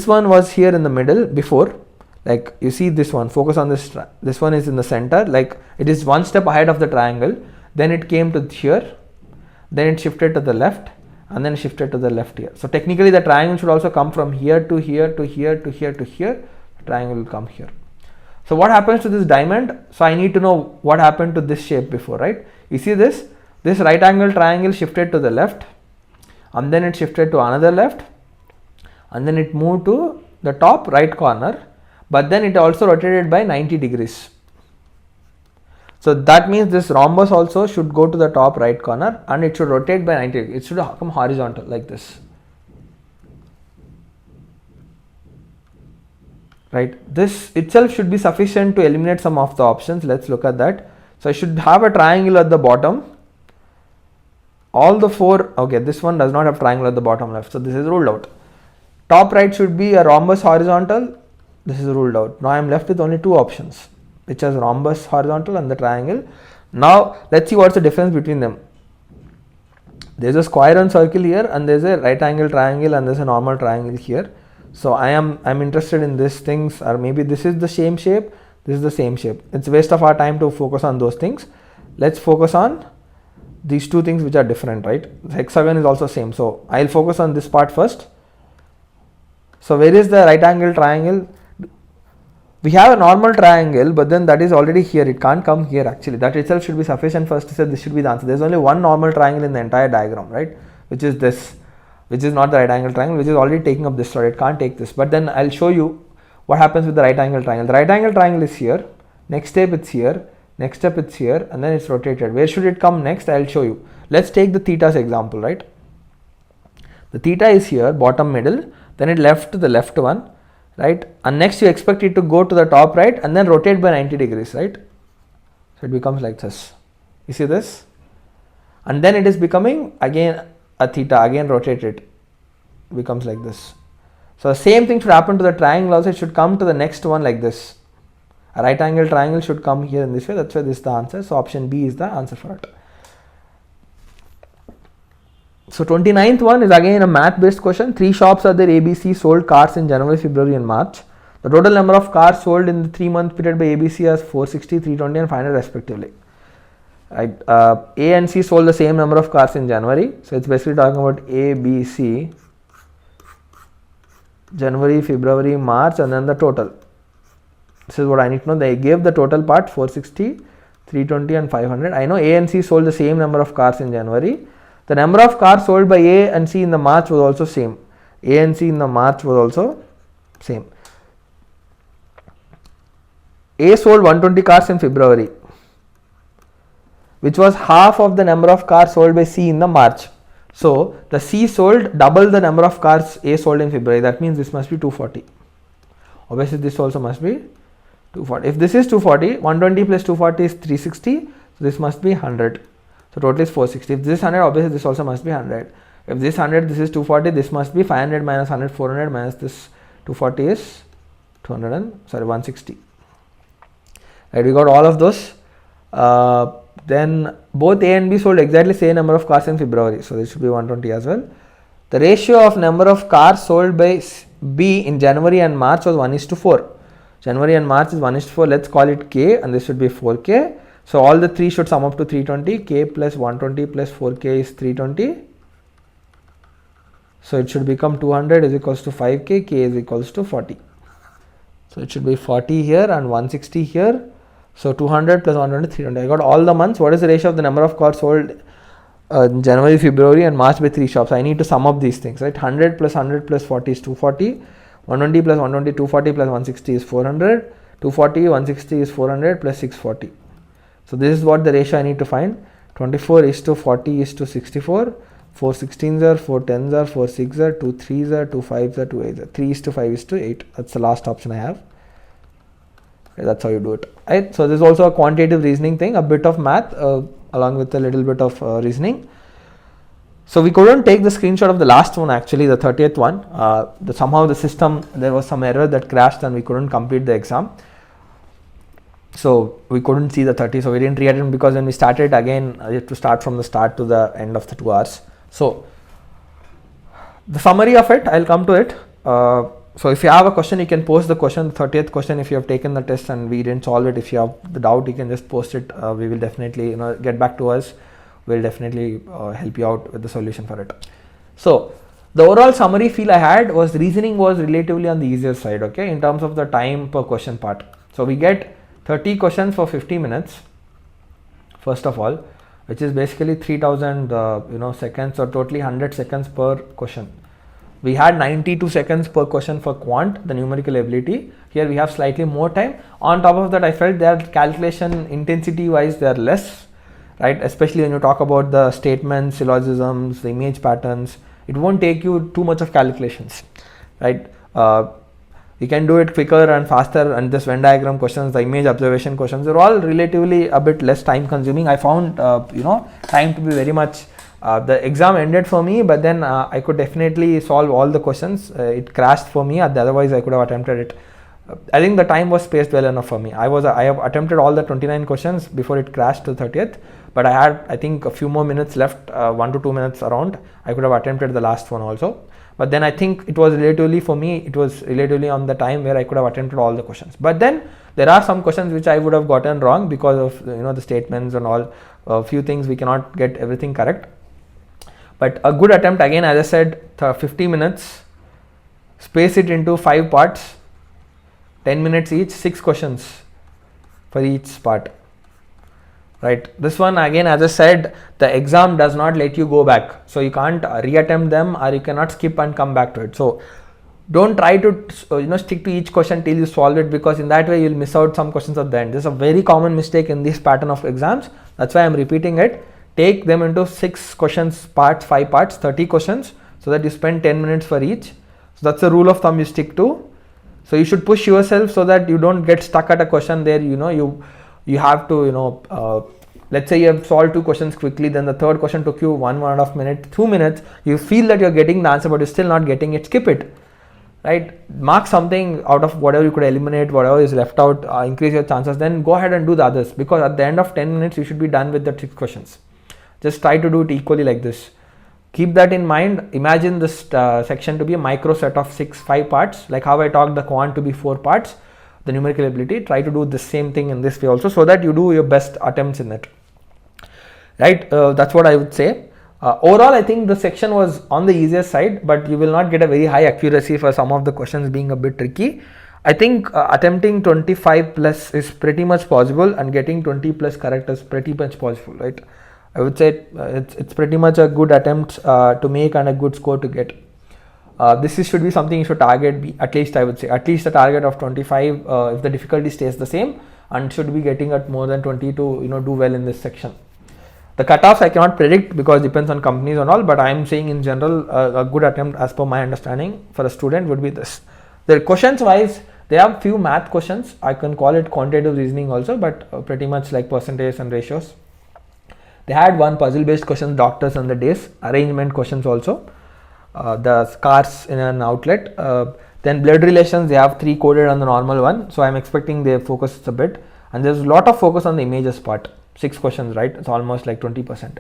one was here in the middle before. Like you see this one, focus on this one is in the center, like it is one step ahead of the triangle. Then it came to here, then it shifted to the left, and then shifted to the left here. So technically the triangle should also come from here to here to here to here to here. The triangle will come here. So what happens to this diamond? So I need to know what happened to this shape before, right? You see this right angle triangle shifted to the left, and then it shifted to another left, and then it moved to the top right corner, but then it also rotated by 90 degrees. So that means this rhombus also should go to the top right corner and it should rotate by 90 degrees. It should come horizontal like this. Right, this itself should be sufficient to eliminate some of the options. Let's look at that. So I should have a triangle at the bottom. All the four, okay, this one does not have triangle at the bottom left, so this is ruled out. Top right should be a rhombus horizontal. This is ruled out. Now I am left with only two options, which is rhombus horizontal and the triangle. Now let's see what's the difference between them. There's a square and circle here, and there's a right angle triangle, and there's a normal triangle here. So I'm interested in these things, or maybe this is the same shape, this is the same shape. It's a waste of our time to focus on those things. Let's focus on these two things which are different, right? The hexagon is also same. So I'll focus on this part first. So where is the right angle triangle? We have a normal triangle, but then that is already here. It can't come here actually. That itself should be sufficient for us to say this should be the answer. There's only one normal triangle in the entire diagram, right? Which is this, which is not the right angle triangle, which is already taking up this side. It can't take this. But then I'll show you what happens with the right angle triangle. The right angle triangle is here. Next step it's here. Next step it's here, and then it's rotated. Where should it come next? I'll show you. Let's take the theta's example, right? The theta is here, bottom middle, then it left to the left one, right? And next you expect it to go to the top right and then rotate by 90 degrees, right? So it becomes like this. You see this? And then it is becoming again a theta, again rotate it, becomes like this. So the same thing should happen to the triangle also. It should come to the next one like this. A right angle triangle should come here in this way. That's why this is the answer. So option B is the answer for it. So 29th one is again a math based question. 3 shops are there ABC sold cars in January, February and March. The total number of cars sold in the 3-month period by ABC is 460, 320 and 500 respectively. Right. A and C sold the same number of cars in January. So it's basically talking about A, B, C, January, February, March and then the total. This is what I need to know. They gave the total part 460, 320 and 500. I know A and C sold the same number of cars in January. The number of cars sold by A and C in the March was also same. A and C in the March was also same. A sold 120 cars in February, which was half of the number of cars sold by C in the March. So the C sold double the number of cars A sold in February. That means this must be 240. Obviously this also must be 240. If this is 240, 120 plus 240 is 360. So this must be 100. So total is 460. If this is 100, obviously this also must be 100. If this 100, this is 240, this must be 500 minus 100, 400 minus this 240 is 160. Right, we got all of those. Then both A and B sold exactly same number of cars in February. So this should be 120 as well. The ratio of number of cars sold by B in January and March was 1:4. January and March is 1:4. Let's call it K and this should be 4K. So all the three should sum up to 320. K plus 120 plus 4K is 320. So it should become 200 is equals to 5K. K is equals to 40. So it should be 40 here and 160 here. So 200 plus 120, 320. I got all the months. What is the ratio of the number of cars sold in January, February and March by 3 shops? I need to sum up these things, right? 100 plus 100 plus 40 is 240. 120 plus 120, 240 plus 160 is 400. 240, 160 is 400 plus 640. So this is what the ratio I need to find. 24 is to 40 is to 64. 4 16s are, 4 10s are, 4 6s are, 2 3s are, 2 5s are, 2 8s are. 3 is to 5 is to 8. That's the last option I have. Okay, that's how you do it. Right. So this is also a quantitative reasoning thing, a bit of math along with a little bit of reasoning. So we couldn't take the screenshot of the last one actually, the 30th one. Somehow the system, there was some error that crashed and we couldn't complete the exam. So we couldn't see the 30, so we didn't reattempt because when we started again, you have to start from the start to the end of the 2 hours. So the summary of it, I'll come to it. So if you have a question, you can post the question, the 30th question. If you have taken the test and we didn't solve it, if you have the doubt, you can just post it. We will definitely, get back to us. We'll definitely help you out with the solution for it. So the overall summary feel I had was reasoning was relatively on the easier side, okay, in terms of the time per question part. So we get 30 questions for 50 minutes, first of all, which is basically 3000 seconds, or totally 100 seconds per question. We had 92 seconds per question for quant, the numerical ability. Here we have slightly more time. On top of that, I felt their calculation intensity wise they are less, right? Especially when you talk about the statements, syllogisms, the image patterns, it won't take you too much of calculations, right? You can do it quicker and faster, and this Venn diagram questions, the image observation questions are all relatively a bit less time consuming. I found time to be very much. The exam ended for me, but then I could definitely solve all the questions. It crashed for me, otherwise I could have attempted it. I think the time was spaced well enough for me. I have attempted all the 29 questions before it crashed to 30th, but I had, I think, a few more minutes left, 1 to 2 minutes around. I could have attempted the last one also. But then I think it was relatively, for me, it was relatively on the time where I could have attempted all the questions. But then there are some questions which I would have gotten wrong because of the statements and all. A few things we cannot get everything correct. But a good attempt, again, as I said, 50 minutes, space it into 5 parts, 10 minutes each, 6 questions for each part. Right, this one again, as I said, the exam does not let you go back, so you can't reattempt them, or you cannot skip and come back to it. So don't try to stick to each question till you solve it, because in that way you'll miss out some questions at the end. This is a very common mistake in this pattern of exams. That's why I'm repeating it. Take them into 6 questions parts, 5 parts, 30 questions. so that you spend 10 minutes for each. So that's a rule of thumb you stick to. So you should push yourself so that you don't get stuck at a question there. You have to, let's say you have solved 2 questions quickly, then the third question took you 1.5 minutes, 2 minutes. You feel that you're getting the answer, but you're still not getting it. Skip it, right? Mark something out of whatever you could eliminate, whatever is left out, increase your chances. Then go ahead and do the others, because at the end of 10 minutes, you should be done with the 6 questions. Just try to do it equally like this. Keep that in mind. Imagine this section to be a micro set of 5 parts, like how I talked the quant to be 4 parts, the numerical ability. Try to do the same thing in this way also, so that you do your best attempts in it, right? That's what I would say. Overall, I think the section was on the easier side, but you will not get a very high accuracy for some of the questions being a bit tricky. I think attempting 25 plus is pretty much possible, and getting 20 plus correct is pretty much possible, right? I would say it's pretty much a good attempt to make and a good score to get. This should be something you should target, at least I would say, at least a target of 25 if the difficulty stays the same, and should be getting at more than 20 to do well in this section. The cutoffs I cannot predict because it depends on companies and all, but I am saying in general a good attempt as per my understanding for a student would be this. The questions wise, they have few math questions. I can call it quantitative reasoning also, but pretty much like percentage and ratios. They had one puzzle based question, doctors and the days, arrangement questions also, the cars in an outlet, then blood relations, they have 3 coded on the normal one, so I'm expecting they focus a bit, and there's a lot of focus on the images part, 6 questions, right? It's almost like 20%,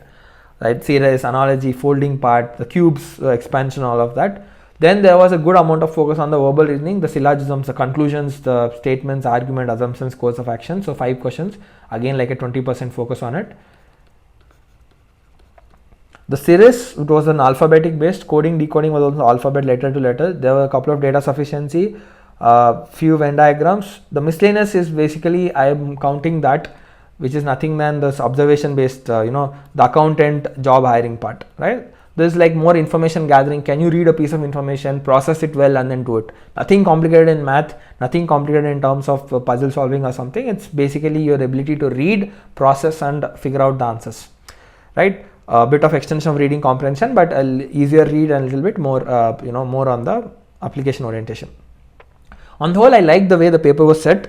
right? Series, analogy, folding part, the cubes, expansion, all of that. Then there was a good amount of focus on the verbal reasoning, the syllogisms, the conclusions, the statements, argument, assumptions, course of action. So 5 questions, again like a 20% focus on it. The series, it was an alphabetic based, coding, decoding was also alphabet letter to letter. There were a couple of data sufficiency, few Venn diagrams. The miscellaneous is basically, I am counting that, which is nothing than this observation based, the accountant job hiring part, right? There's like more information gathering. Can you read a piece of information, process it well, and then do it? Nothing complicated in math, nothing complicated in terms of puzzle solving or something. It's basically your ability to read, process, and figure out the answers, right? A bit of extension of reading comprehension, but easier read and a little bit more, more on the application orientation. On the whole, I like the way the paper was set.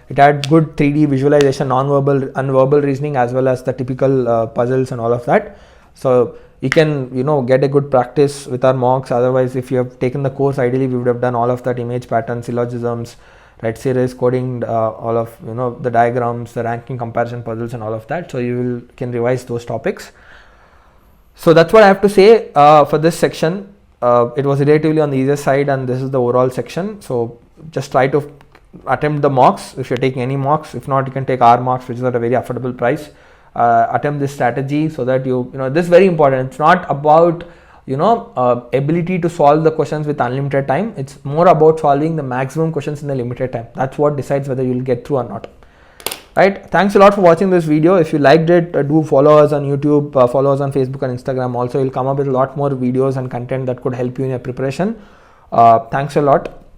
It had good 3D visualization, non-verbal and verbal reasoning, as well as the typical puzzles and all of that. So you can, get a good practice with our mocks. Otherwise, if you have taken the course, ideally we would have done all of that image patterns, syllogisms, right, series, coding, all of, the diagrams, the ranking comparison puzzles and all of that. So you can revise those topics. So that's what I have to say for this section. It was relatively on the easier side, and this is the overall section. So just try to attempt the mocks if you're taking any mocks. If not, you can take our mocks, which is at a very affordable price. Attempt this strategy so that this is very important. It's not about ability to solve the questions with unlimited time. It's more about solving the maximum questions in the limited time. That's what decides whether you will get through or not. Right, thanks a lot for watching this video. If you liked it, do follow us on YouTube, follow us on Facebook and Instagram. Also, we'll come up with a lot more videos and content that could help you in your preparation. Thanks a lot.